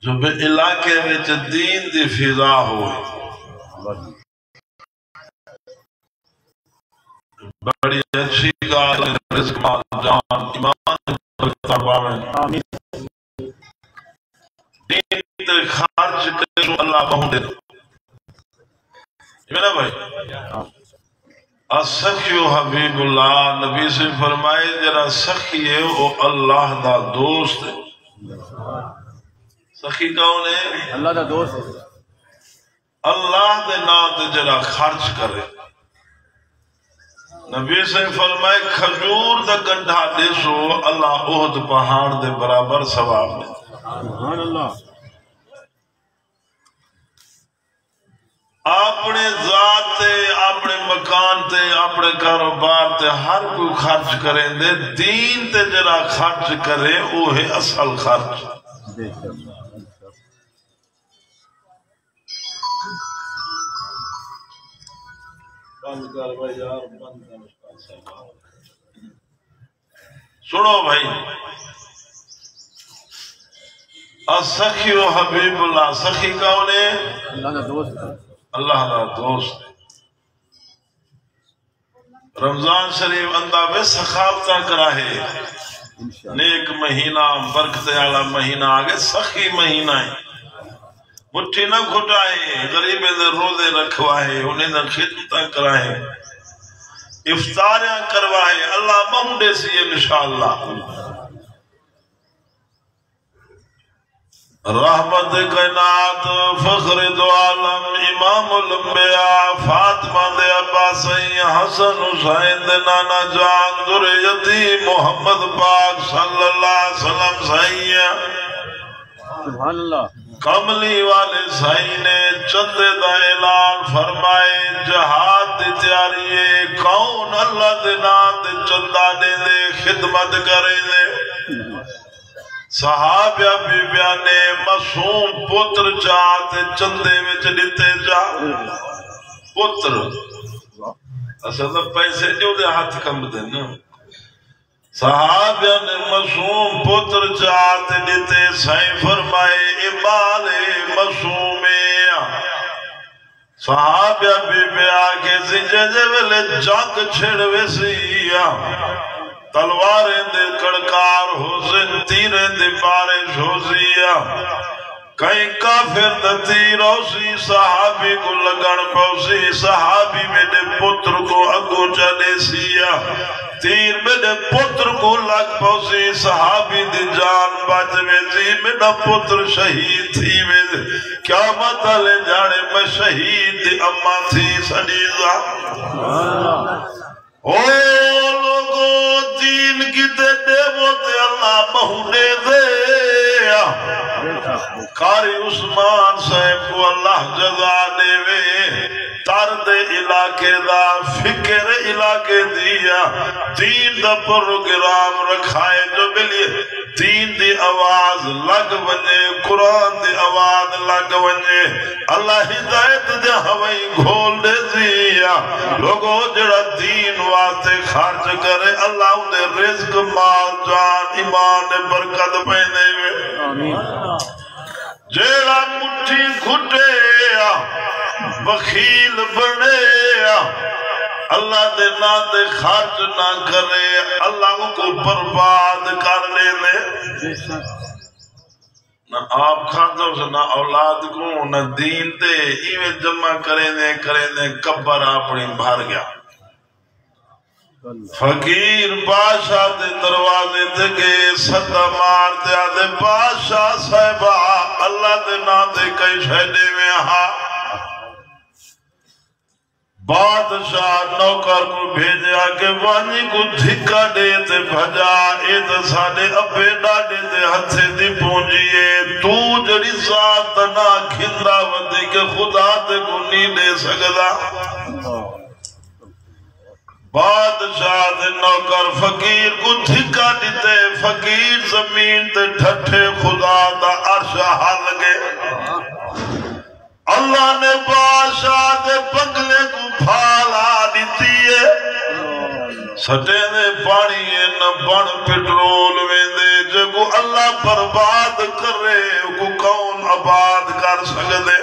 جو بے علاقے وچ دین دی فضا ہو بڑی اچھی گال رزق مال جان ایمان برکت پاویں دین تے خرچ کرو اللہ بہوں دے میرا بھائی السخی حبیب اللہ نبی سے فرمائے جرا سخی ہے وہ اللہ دا دوست ہے سخی کون ہے اللہ دا دوست ہے اللہ دے نام تے جرا خرچ کرے نبی سے فرمائے کھجور دا گنڈھا دے سو اللہ احد پہاڑ دے برابر ثواب دے سبحان اللہ اپنے ذات تے اپنے مکان تے اپنے کاروبار تے ہر کوئی خرچ کریں دے دین تے جرا خرچ کرے وہ ہے اصل خرچ سنو بھائی السخی و حبیب اللہ سخی کون ہے اللہ دا دوست ہے اللہ دا دوست رمضان شریف اندہ میں سخاوتہ کرا ہے نیک مہینہ برکت والا مہینہ آگے سخی مہینہ ہے مٹھی نہ کھٹائے غریبیں دے روزے رکھوائے انہیں دے خدمتہ کرائے افطاریاں کروائے اللہ مہنڈے سی انشاءاللہ رحمت کائنات فخر دو عالم امام الانبیاء فاطمہ دے ابا سید حسن حسین دے نانا جان ذریتی محمد پاک صلی اللہ علیہ وسلم سید سبحان اللہ کملی والے سائی نے چندے دا اعلان فرمائے جہاد دی تیاری کون اللہ دے نام دے چندہ دے دے خدمت کرے دے صحابہ بی بیانے معصوم پتر چاہتے چندے وچ لیتے جا پتر اصل تو پیسے جو دے ہاتھ کم دے نا صحابہ نے معصوم پتر چاہتے لیتے سائیں فرمائے امال معصومیہ صحابہ بی بیا کے زنجے ویلے جنگ چھڑوے سیا تلواریں دے کڑکار حسن تیریں دے بارش ہو سیا کہیں کافر دا تیر ہوسی صحابی کو لگن پوسی صحابی میرے پتر کو اگو چلے سیا تیر میرے پتر کو لگ پوسی صحابی دی جان بچ ویسی میرا پتر شہید تھی ویسی کیا مطلع جاڑے میں شہید دی اماں تھی سنیزہ او لوگو دین کی دے وہ تے اللہ مہونے دے قاری عثمان صاحب کو اللہ جزا دے وے ترد علاقے دا فکر علاقے دیا دین دا پروگرام رکھائے جو ملی دین دی آواز لگ ونجے قرآن دی آواز لگ ونجے اللہ ہدایت دے ہوائی گھول دے دیا لوگوں جڑا دین واسطے خرچ کرے اللہ انہیں رزق مال جان ایمان برکت پہنے ہوئے جیڑا مٹھی گھٹے بخیل بنے اللہ دے نا دے خرچ نہ کرے اللہ کو برباد کر لے لے نہ آپ کھاتا ہو نہ اولاد کو نہ دین تے ایویں جمع کریں دے کبر اپنی بھر گیا فقیر بادشاہ دے دروازے دے گئے صدا مار دے آدھے بادشاہ صاحبہ اللہ دے نا دے کئی شہدے میں بادشاہ نوکر کو بھیجا کہ وانی کو دھکا دے تے بھجا اے تے ساڑے ابے ڈاڈے تے ہتھے دی پونجیے تو جڑی ذات نا کھندا ودے کہ خدا تے کو نہیں دے سکدا بادشاہ دے نوکر فقیر کو دھکا دیتے فقیر زمین تے ٹھٹھے خدا دا عرش ہل گئے اللہ نے بادشاہ دے بنگلے کو پھالا دیتی ہے سٹے دے پانی نہ بن پٹرول ویندے جگو اللہ برباد کرے کو کون آباد کر سکدے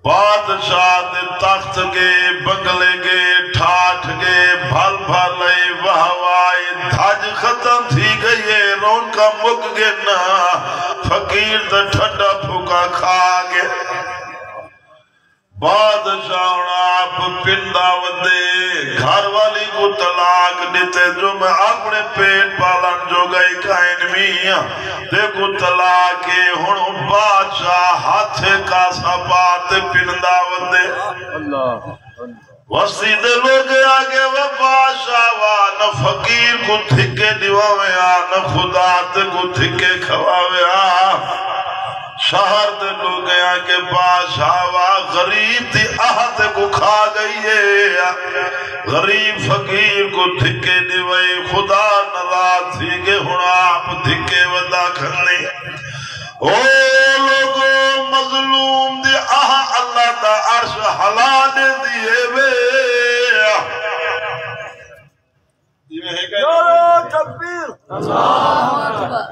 بادشاہ دے تخت گے بنگلے گے ٹھاٹھ گے بھل بھلے وہوائی دھج ختم تھی گئی ہے رون کا مک گے نا فقیر دے ٹھڈا پھکا کھا گے بادشاہ آپ پنڈا ودے گھر والی کو طلاق دیتے جو میں اپنے پیٹ پالن جو گئی کائن میاں دیکھو طلاق ہنو بادشاہ ہاتھ کا سبات پنڈا ودے وسیع دے لوگ آگے وہ بادشاہ نہ فقیر کو دھکے دیواوے نہ خدا تے کو دھکے کھواوے شہر دے لوگ آگے بادشاہ غریب دی آہت کو کھا گئی ہے غریب فقیر کو دھکے دیوے خدا نراض تھی کہ ہنا آپ دھکے ودا کھنے او لوگوں مظلوم دی اللہ دا عرش حلا دے دیئے وے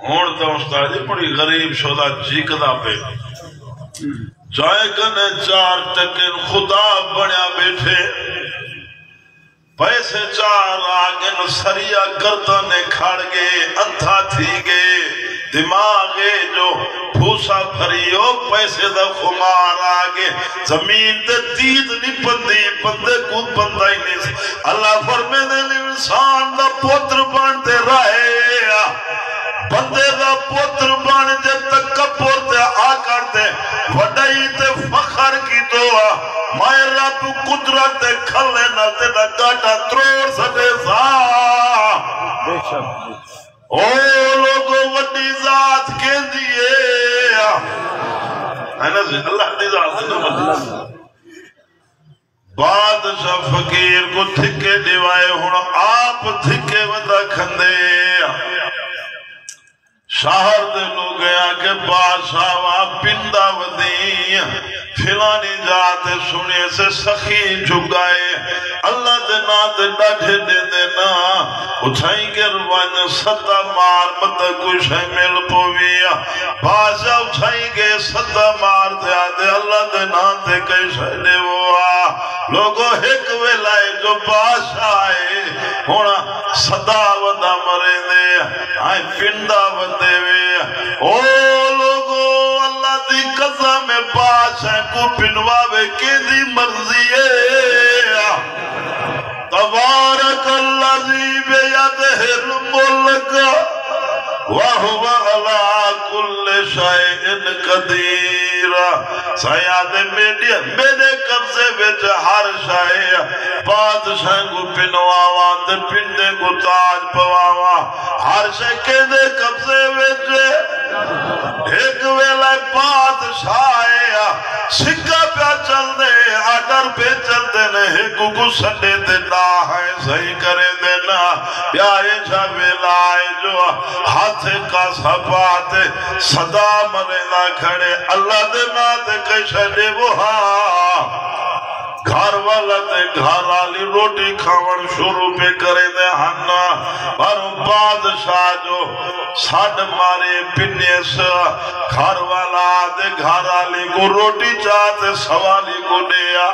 ہون تو استاد بڑی غریب شدہ چیکدا پہ جائے کنے چار ٹکن خدا بنیا بیٹھے پیسے چار آگن سریا گردنے کھڑ گے انتھا تھی گے دماغے جو پھوسا بھریو پیسے دا خمار آگے زمین دے دید نہیں پندی بندے کو بندہ ہی نہیں اللہ فرمیدے انسان دا پوتر بانتے رہے بندے دا پوتر بان جے تکبر تے آکر تے وڈائی تے فخر کی دعا مائے رب قدرت تے کھلے نہ تے نہ گاٹا تروڑ سٹے سا او لوگوں وڈی ذات کے دیئے اللہ دی ذات نے مدد بادشاہ فقیر کو دھکے دیوائے ہونا آپ دھکے ودا کھندے شہر دے لوگ گیا کہ بادشاہ پنڈا ودی فلانی جاتے سنے سے سخی جھگائے اللہ دے نا دے ڈاٹھے دے دینا اٹھائیں گے روان صدا مار مت کچھ ہے مل پویا بادشاہ اٹھائیں گے صدا مار دے آدھے اللہ دے نا دے کئی شہدے ہوا لوگوں ایک ویلائے جو بادشاہ آئے ہونا صدا ودا مرے دے آئے پنڈا ودے وے او لوگوں اللہ دی قضا میں بادشاہ کو پنواوے کی دی مرضی ہے تبارک اللذی بیدہ الملک وَهُوَ عَلَىٰ كُلِّ شَيْءٍ قَدِيرٌ سیاد میرے قبضے وچ ہر شے بادشاہ کو پنواواں تے پنڈے کو تاج پواواں ہر شے کدے قبضے وچ ایک ویلے بادشاہ سکہ پہ چل دے آڈر پہ چل دے نہیں کو سڈے تے نہ ہے صحیح کرے دینا پیارے جا ویلائے جو ہاتھ کا سبات صدا مرے نہ کھڑے اللہ دے نا دے کیسے دے وہ گھر والا دے گھر آلی روٹی کھاون شروع پہ کرے دے ہننا پر بادشاہ جو ساڑھ مارے پنے سے گھر والا دے گھر آلی کو روٹی چاہتے سوالی کو دیا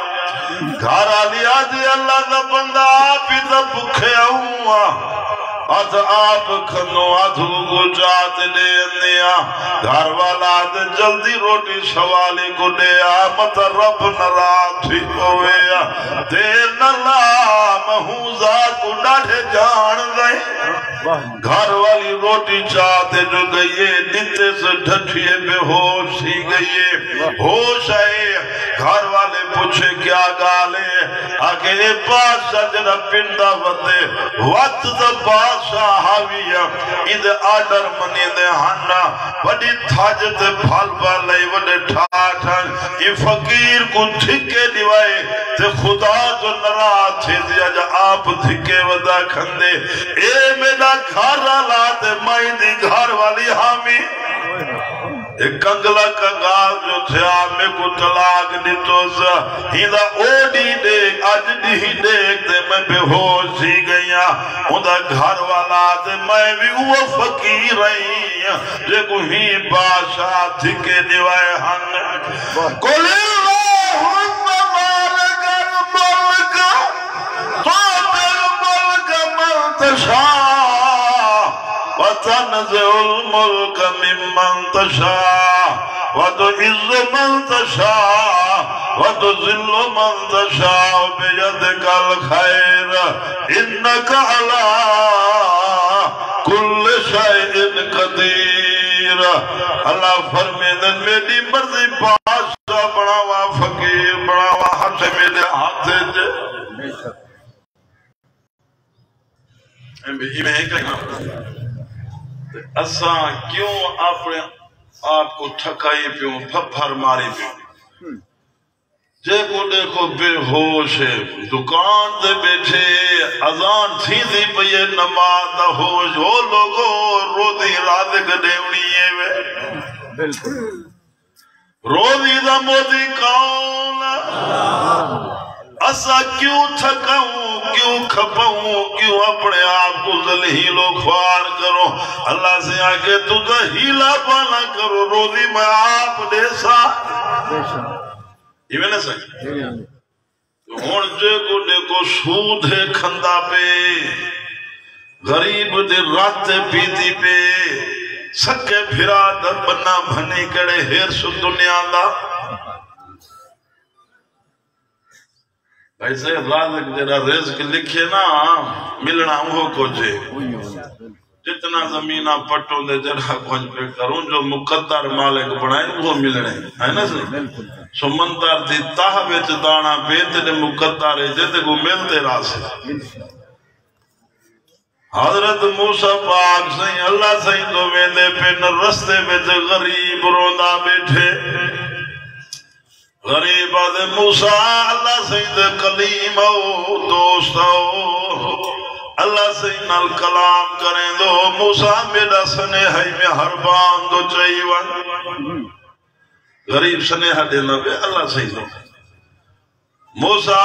گھر آلی آدھی اللہ دا بندہ آپ ہی دا بکھے ہوا آدھ آپ کھنو آدھو کو جاتے دے اندیا گھر والا دے جلدی روٹی سوالی کو دیا مت رب نرات ہی ہویا دیر نلا محوزہ کو ڈاڑھے جان دیں گھر والی روٹی چاہتے جو گئیے دیتے سے ڈھٹھیے بے ہوش ہی گئیے ہوش آئے گھر والے پوچھے کیا گالے آگے بادشاہ جنہ پنڈا ودے وقت دا بادشاہ حاویہ اندے آڈر منی دے ہانا وڈی تھاجتے پھال بالے وڈے ٹھاٹھن یہ فقیر کو دھکے دیوائے تے خدا جو نرات تھے دیا جا آپ دھکے ودا کھندے اے میرا گھر آلا تے مائیں دی گھر والی حامی ایک کنگلا کنگال جو تھیا میں کو طلاق دیتو سا ہیندہ اوڈی دیکھ آج دی دیکھ دے میں بے ہوش ہی گئیا ہوندہ گھر والا دے میں بھی وہ فقیر رہی جے کو ہی بادشاہ دھکے دیوائے ہن قل اللہم مالک الملک تؤتی الملک من تشاء وتنزع الملك ممن تشاء وتعز من تشاء وتذل من تشاء بيدك الخير إنك على كل شيء قدير اللہ فرمیدن میری مرضی بادشاہ بڑھاوا فقیر بڑھاوا ہم سے میرے ہاتھ سے میں کہنا اساں کیوں اپنے آپ کو تھکائی پیوں پھپھر ماری پیوں جے کو دیکھو بے ہوش ہے دکان دے بیٹھے اذان تھی دی پئے نماز دا ہوش ہو لوگو روزی رات گڈیونی ہے وے روزی دا موزی کون اسا کیوں تھکاؤں کیوں کھپاؤں کیوں اپنے آپ کو ذلیل و خوار کرو اللہ سے آگے تجھا ہیلا پانا کرو روزی میں آپ دے سا یہ میں نے سکتے ہون جے کو دیکھو سود ہے کھندا پہ غریب دے رات پیتی پہ سکے پھرا در بنا بھنی کڑے ہیر سو دنیا دا ایسے رازق جڑا رزق لکھے نا ملنا وہ کوچے جتنا زمینہ پٹوں دے جڑا کچھ پہ کروں جو مقدر مالک بنائیں وہ ملنے ہے نا صحیح سمندر دی تاہ بیچ دانا بیت دے مقدر جتے کو ملتے راسے حضرت موسیٰ پاک سہیں اللہ سہیں تو ویندے پہ رستے بیچ غریب روندہ بیٹھے غریب آدھے موسیٰ اللہ سید کلیم او دوست او اللہ سید نال کلام کریں دو موسیٰ میرا سنیحی میں حربان دو چاہیون غریب سنیحہ دینا بے اللہ سید موسیٰ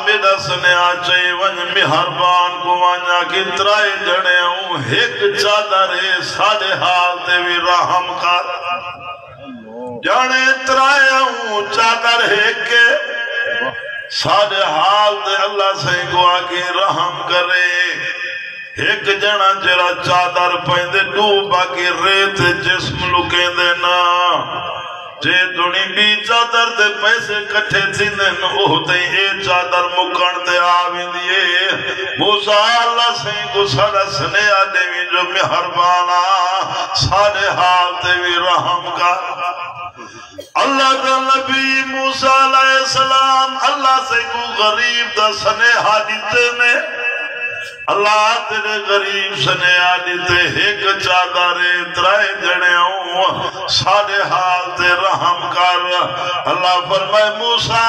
میرا سنیحہ چاہیون میں حربان کو وانیا کی ترائے جڑے ہوں ایک چادرے ساڑے حال دے بھی رحم کر جانے ترائے ہوں چادر ہے کہ سارے حال دے اللہ سے کو آگے رحم کرے ایک جنا جرا چادر پہندے ڈوبا کی ریت جسم لکیں دینا جے دنی بھی چادر دے پیسے کٹھے تھی دن اوہتے اے چادر مکن دے آوین دیئے موسیٰ اللہ سے کو سارا سنے آدے بھی جو مہربانا سارے حال دے بھی رحم کا اللہ دا نبی موسیٰ علیہ السلام اللہ سے کو غریب دا سنے حادیتے نے اللہ تیرے غریب سنے حادیتے ایک چادرے ترائے جڑے ہوں سارے حال تے رحم کر اللہ فرمائے موسیٰ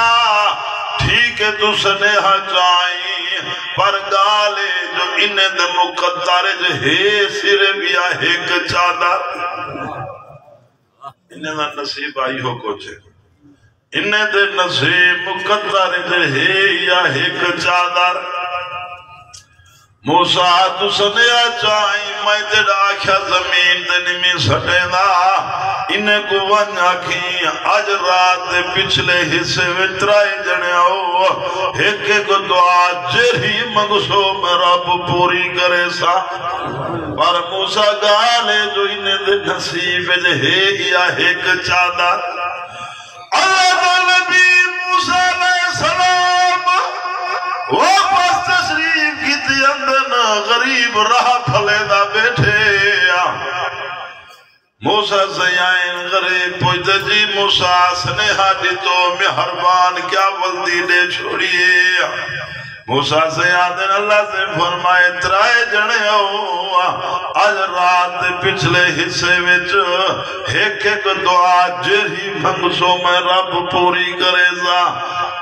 ٹھیک ہے تو سنے چاہیں پر گالے جو انہیں دے مقدر جو ہے سر بیا ایک چادر انہیں دا نصیب آئی ہو کوچے انہیں دے نصیب مقدر دے ہے یا ایک چادر موسیٰ تو سنیا چاہیں میں تیرا آکھیا زمین دے نمی سٹے دا انہیں کو ونیا کی آج رات دے پچھلے حصے وطرائی جنے ہو ایک ایک دعا جرہی مگسو میں رب پوری کرے سا پر موسیٰ گالے جو انہیں دے نصیب دے ہے یا ایک چادر اللہ دا نبی موسیٰ علیہ السلام واپس تشریف کی تھی اندنا غریب راہ پھلے دا بیٹھے موسیٰ زیائن غریب پوچھتے جی موسیٰ سنیحہ دی تو مہربان کیا ولدی دے چھوڑیے موسیٰ زیادن اللہ سے فرمائے ترائے جنے ہو آج رات پچھلے حصے وچ ایک ایک دعا جرہی منگسوں میں رب پوری کرے زا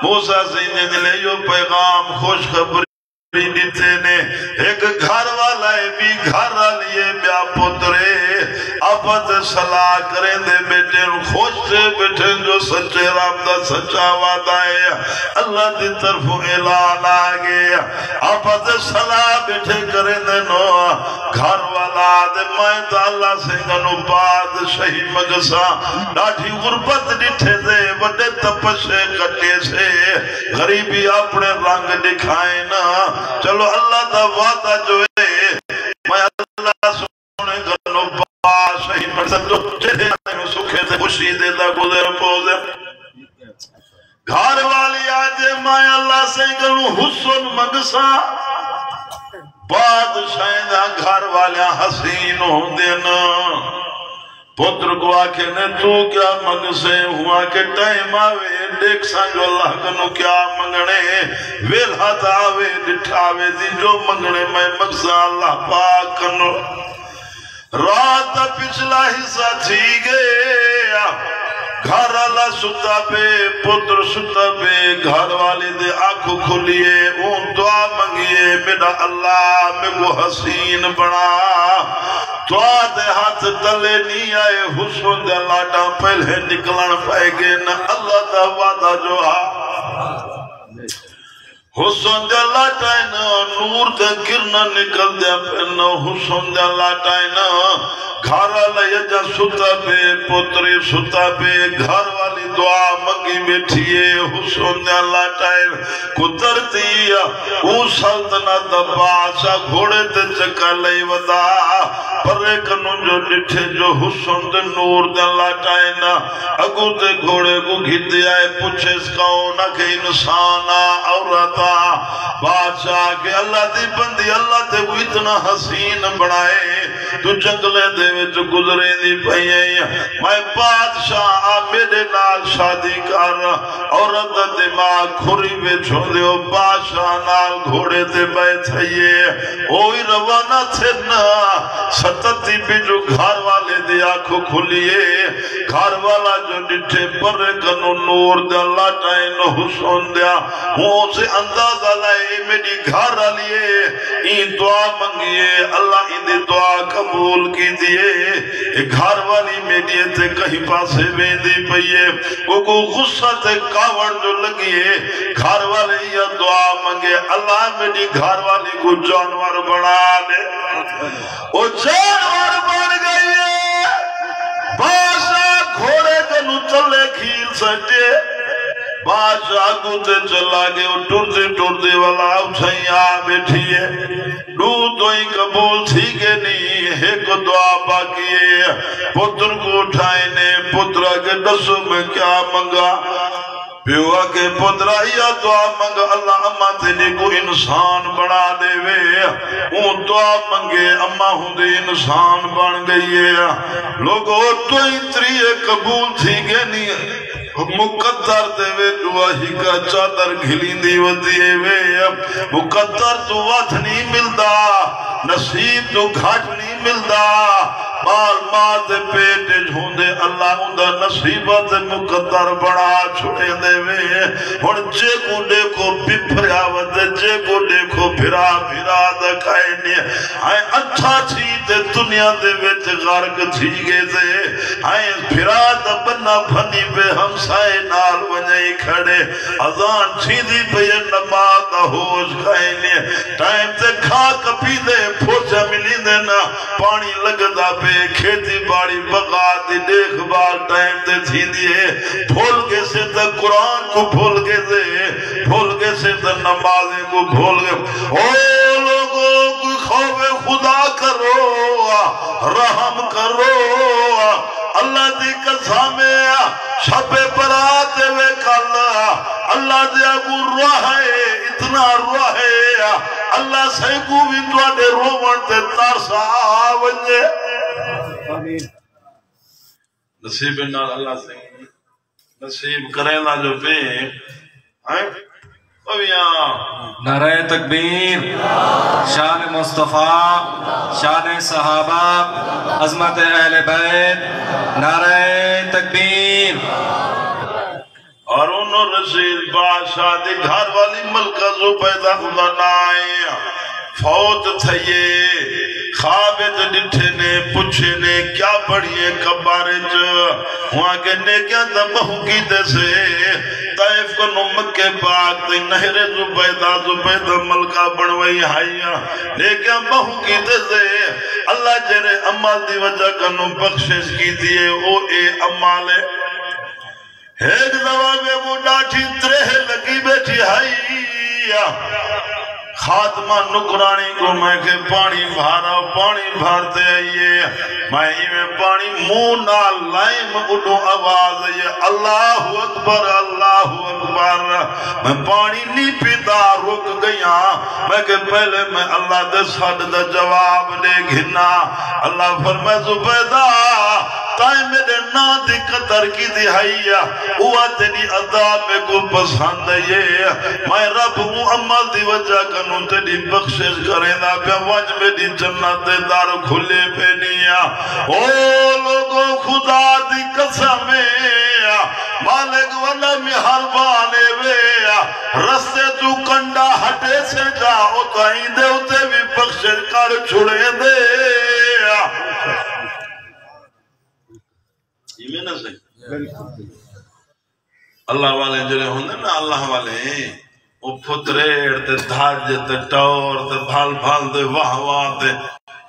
موسیٰ زیادن لے جو پیغام خوش خبری بھی دیتے نے ایک گھر والا ہے بھی گھر لیے بیا پترے آپت صلاح کریں دے بیٹے خوش سے بیٹھے جو سچے رب دا سچا وعدہ ہے اللہ دی طرف اعلان آگے آپت صلاح بیٹھے کریں دے نو گھر والا دے مائیں تا اللہ سے گنو بعد شہی مگسا ڈاٹھی غربت ڈٹھے دے وڈے تپشے کٹے سے غریبی اپنے رنگ دکھائیں نا چلو اللہ دا وعدہ جو ہے میں اللہ سنے گنو بعد شہی مگسا جو چہرے میں سکھے دے خوشی دے دا گزر پوزے گھر والی آجے میں اللہ سے گنو حسن مگسا بادشاہ گھر والیاں حسین ہو دینا پتر کو آکے نے تو کیا منگ سے ہوا کہ ٹائم آوے دیکھ سانجو اللہ کنو کیا منگنے ویلہت آوے ڈٹھاوے دی جو منگنے میں مقصد اللہ پاک کنو رات پچھلا حصہ تھی گیا گھر اللہ ستا پہ پتر ستا پہ گھر والی دے آنکھوں کھلیے اون دعا منگیے میرا اللہ میں کو حسین بنا دعا دے ہاتھ تلے نہیں آئے حسن دے لاٹا پہلے نکلن پائے گے نا اللہ دا وعدہ جو حسن دے لاٹا نور دے گرنا نکل دے پہنا حسن دے لاٹا گھر لیا جا ستا پہ پتری ستا پہ گھر والی دعا منگی بیٹھیے حسن دے اللہ ٹائم کترتی او سلطنت بادشاہ گھوڑے تے چکا لئی ودا پر کنو جو ڈٹھے جو حسن دے نور دے اللہ ٹائم اگو تے گھوڑے کو گھتے آئے پوچھے اس کاؤنا کہ انسانا عورتا بادشاہ کہ اللہ دی بندی اللہ تے وہ اتنا حسین بنائے تو جنگلے دے وچ گزرے دی پئیے میں بادشاہ میرے نال شادی کر عورت دماغ کھری وچوں دیو بادشاہ نال گھوڑے تے بیٹھئیے اوئی روانہ تھے نا ستتی بھی جو گھر والے دی آنکھوں کھلیے گھر والا جو ڈٹھے پر کنو نور دے اللہ ٹائن حسن دیا وہ سے اندازہ لائے میری گھر آلیے این دعا منگیے اللہ ان دی دعا قبول کی دیئے گھر والی میڈیے تے کہیں پاسے بیندی پئیے کو غصہ تے کاوڑ جو لگیے گھر والے یہ دعا منگے اللہ میری گھر والی کو جانور بنا دے وہ جانور بن گئی ہے بادشاہ گھوڑے کنو چلے کھیل سجے بادشاہ گوتے چلا گئے ٹردے والا اٹھائیں آ بیٹھئے دوئی قبول تھی کہ نہیں ایک دعا باقی ہے پتر کو اٹھائیں نے پترہ کے دسو میں کیا منگا پیوا کے پترہ یا دعا منگا اللہ اممہ تیلی کو انسان بنا دے وے اون دعا منگے اممہ ہوں دے انسان بن گئی ہے لوگوں تو اتری قبول تھی کہ نہیں مقدر دے وے دعا ہی کا چادر گھلین دی ودیے وے مقدر تو وقت نہیں ملدا نصیب تو گھٹ نہیں ملدا مال مات پیٹ جھوندے اللہ اندہ نصیبت مقدر بڑا چھوڑے دے وے اور جے کو دیکھو بپھریا ودے جے کو دیکھو بھرا دکھائے نہیں آئے اچھا تھی تے دنیا دے ویچ غرق تھی گے دے آئے بھرا دبنا بھنی بے ہم سائے نال ونجائی کھڑے ازان تھی دی پہ نماز ہوش کھائے نہیں ٹائم تے کھا کپی دے پھوچا ملی دینا پانی لگدا پہ کھیتی باڑی بغا دی دیکھ بال ٹائم تے تھی دیئے بھول کے سے تا قرآن کو بھول کے سے بھول کے سے تا نمازیں کو بھول کے او لوگوں کو خوف خدا کرو رحم کرو اللہ دی قسمیں شب برات وے کل اللہ دی اگو روح ہے اتنا روح ہے اللہ سے کو بھی توڑے رومن تے ترسا ونجے نصیب نال اللہ سے نصیب کریں نا جو پہ نعرہ تکبیر شان مصطفیٰ شان صحابہ عظمت اہل بیت نعرہ تکبیر اور ان الرشید بادشاہ دی گھر والی ملکہ زبیدہ خدانائیں فوت تھئیے خواب ڈٹھے نے پوچھے نے کیا پڑھئے کبارے وہاں کے نیکیاں دا بہو کی دے سے طائف کو نمکے پاک تے نہر زبیدہ ملکہ بڑھوئی ہائیاں نیکیاں بہو کی دے سے اللہ جرے عمال دی وجہ کنو بخشش کی دیئے او اے عمال ایک دوا میں وہ ڈاٹھی ترہ لگی بیٹھی ہائیاں خاتمہ نکرانی کو میں کہ پانی بھارا پانی بھارتے آئیے میں پانی منہ نال لائم اٹھو آواز ہے اللہ اکبر میں پانی نہیں پیتا رک گیا میں کہ پہلے میں اللہ دے ساتھ دا جواب دے گھنا اللہ فرمائے زبیدہ تائیں میرے نا دی قطر کی دہائیا ہوا تیری عذاب میں کو پسند ہے میں رب ہوں عمل دی وجہ کنوں تیری بخشش کریں دا پہ وج میری جنت دار کھلے پہ نیا او لوگوں خدا دی قسمیں مالک والا مہربانے وے رستے تو کنڈا ہٹے سے جا اتائیں دے اتے بھی بخشش کر چھڑے دے یہ میں نہ سکتا اللہ والے جلے ہوندے نا اللہ والے وہ پھتریڑ تے دھاج تے ٹور تے بھال بھال دے واہ واہ تے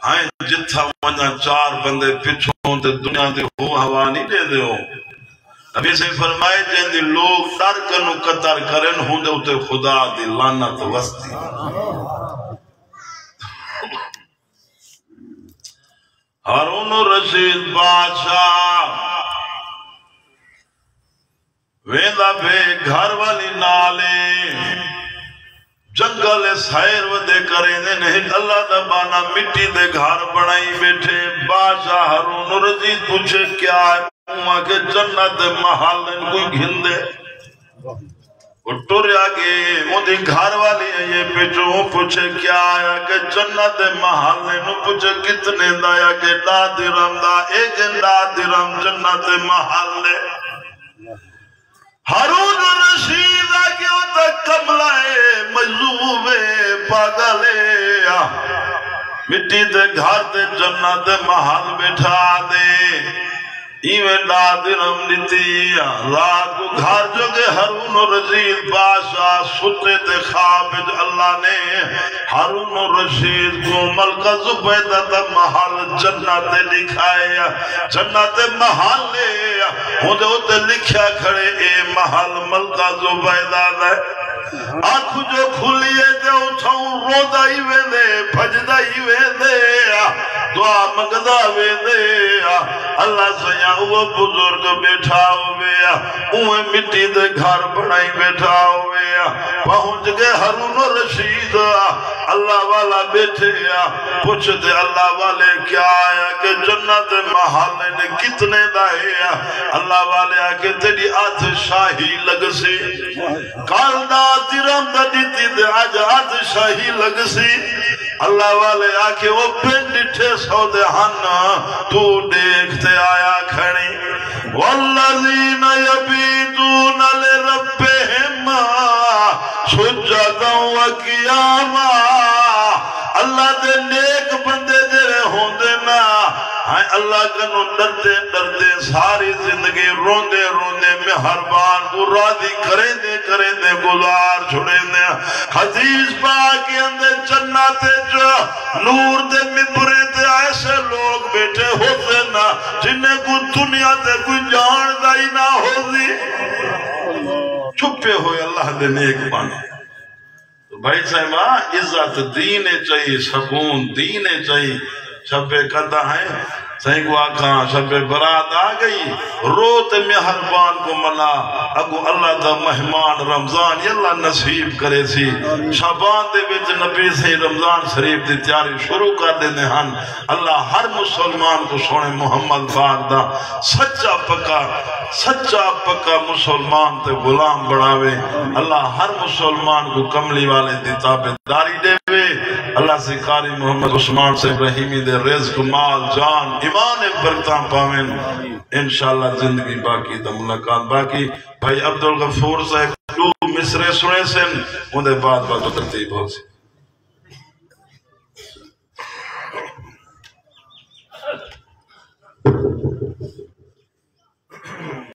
ہائیں جتھا ونجا چار بندے پچھوں تے دنیا دے ہو ہوا نہیں دے دے ہو ابھی سے فرمائے جن دی لوگ ڈر کنو قطر کرن ہوندے اتے خدا دی لعنت وستی ہارون الرشید بادشاہ ویندہ بے گھر والی نالے جنگل سائر ودے کریں دے نہیں اللہ دبانا مٹی دے گھر بڑھائی بیٹھے بادشاہ ہارون الرشید پوچھے کیا ہے وہاں کے جنت محل ان کوئی گھندے وہ ٹر آگے وہ دی گھر والی ہے یہ پیچھو پوچھے کیا آیا کہ جنت محل نے نو پوچھے کتنے دایا کہ ڈا درم دا ایک ڈا درم جنت محل نے ہارون الرشید آگے ہوتا کملائے مجذوبے پاگلے مٹی دے گھر دے جنت محل بٹھا دے ایویں نادرم دیتی رات کو گھر جو گے ہارون الرشید بادشاہ ستے تے خواب اللہ نے ہارون الرشید کو ملکہ زبیدہ دا محل جنت لکھائے جنت محل لے ہوتے ہوتے لکھیا کھڑے اے محل ملکہ زبیدہ دے آنکھ جو کھلیے دے اٹھاؤں رو دائی وے دے بھج دائی وے دے دعا مگدہ وے دے اللہ سیاں وہ بزرگ بیٹھا ہوئے اوہ مٹی دے گھر بڑھائی بیٹھا ہوئے پہنچ گئے ہارون الرشید اللہ والا بیٹھے پوچھ دے اللہ والے کیا آیا کہ جنت محل نے کتنے دائے اللہ والے آکے تیری آتھ شاہی لگ سی کال دا درم دا دیتی دے آج آتھ شاہی لگ سی اللہ والے آکے وہ پین ڈٹھے سو دے ہن تو دیکھتے آیا کھڑی والذین یبیتون لربہم سجدا و قیاما اللہ دے نیک بندے جڑے ہوندے نا اللہ کنو ڈرتے ڈرتے ساری زندگی روندے روندے مہربان کو راضی کریں دے گزار چھڑیں دے حدیث پاک کے اندر جناتے جو نور دے مبرے تے ایسے لوگ بیٹھے ہوتے نا جنہیں کو دنیا تے کوئی جان دائی نہ ہوتی چھپے ہوئے اللہ دے نیک بانے بھائی صاحبہ عزت دینے چاہیے سکون دینے چاہیے شبے قدہ ہیں سہیں کو آکھاں شبے برات آگئی روت مہربان کو ملا اگو اللہ دا مہمان رمضان یہ اللہ نصیب کرے سی شابان دے وچ نبی سے رمضان شریف دی تیاری شروع کر دینے ہن اللہ ہر مسلمان کو سونے محمد پاک دا سچا پکا مسلمان تے غلام بڑھاوے اللہ ہر مسلمان کو کملی والے دی تابعداری دے وے اللہ سے قاری محمد عثمان سے ابراہیمی دے رزق مال جان ایمان برکتاں پاویں انشاءاللہ زندگی باقی دا ملاقات باقی بھائی عبدالغفور صاحب دو مصرے سنے سن اندھے بعد ترتیب ہو سی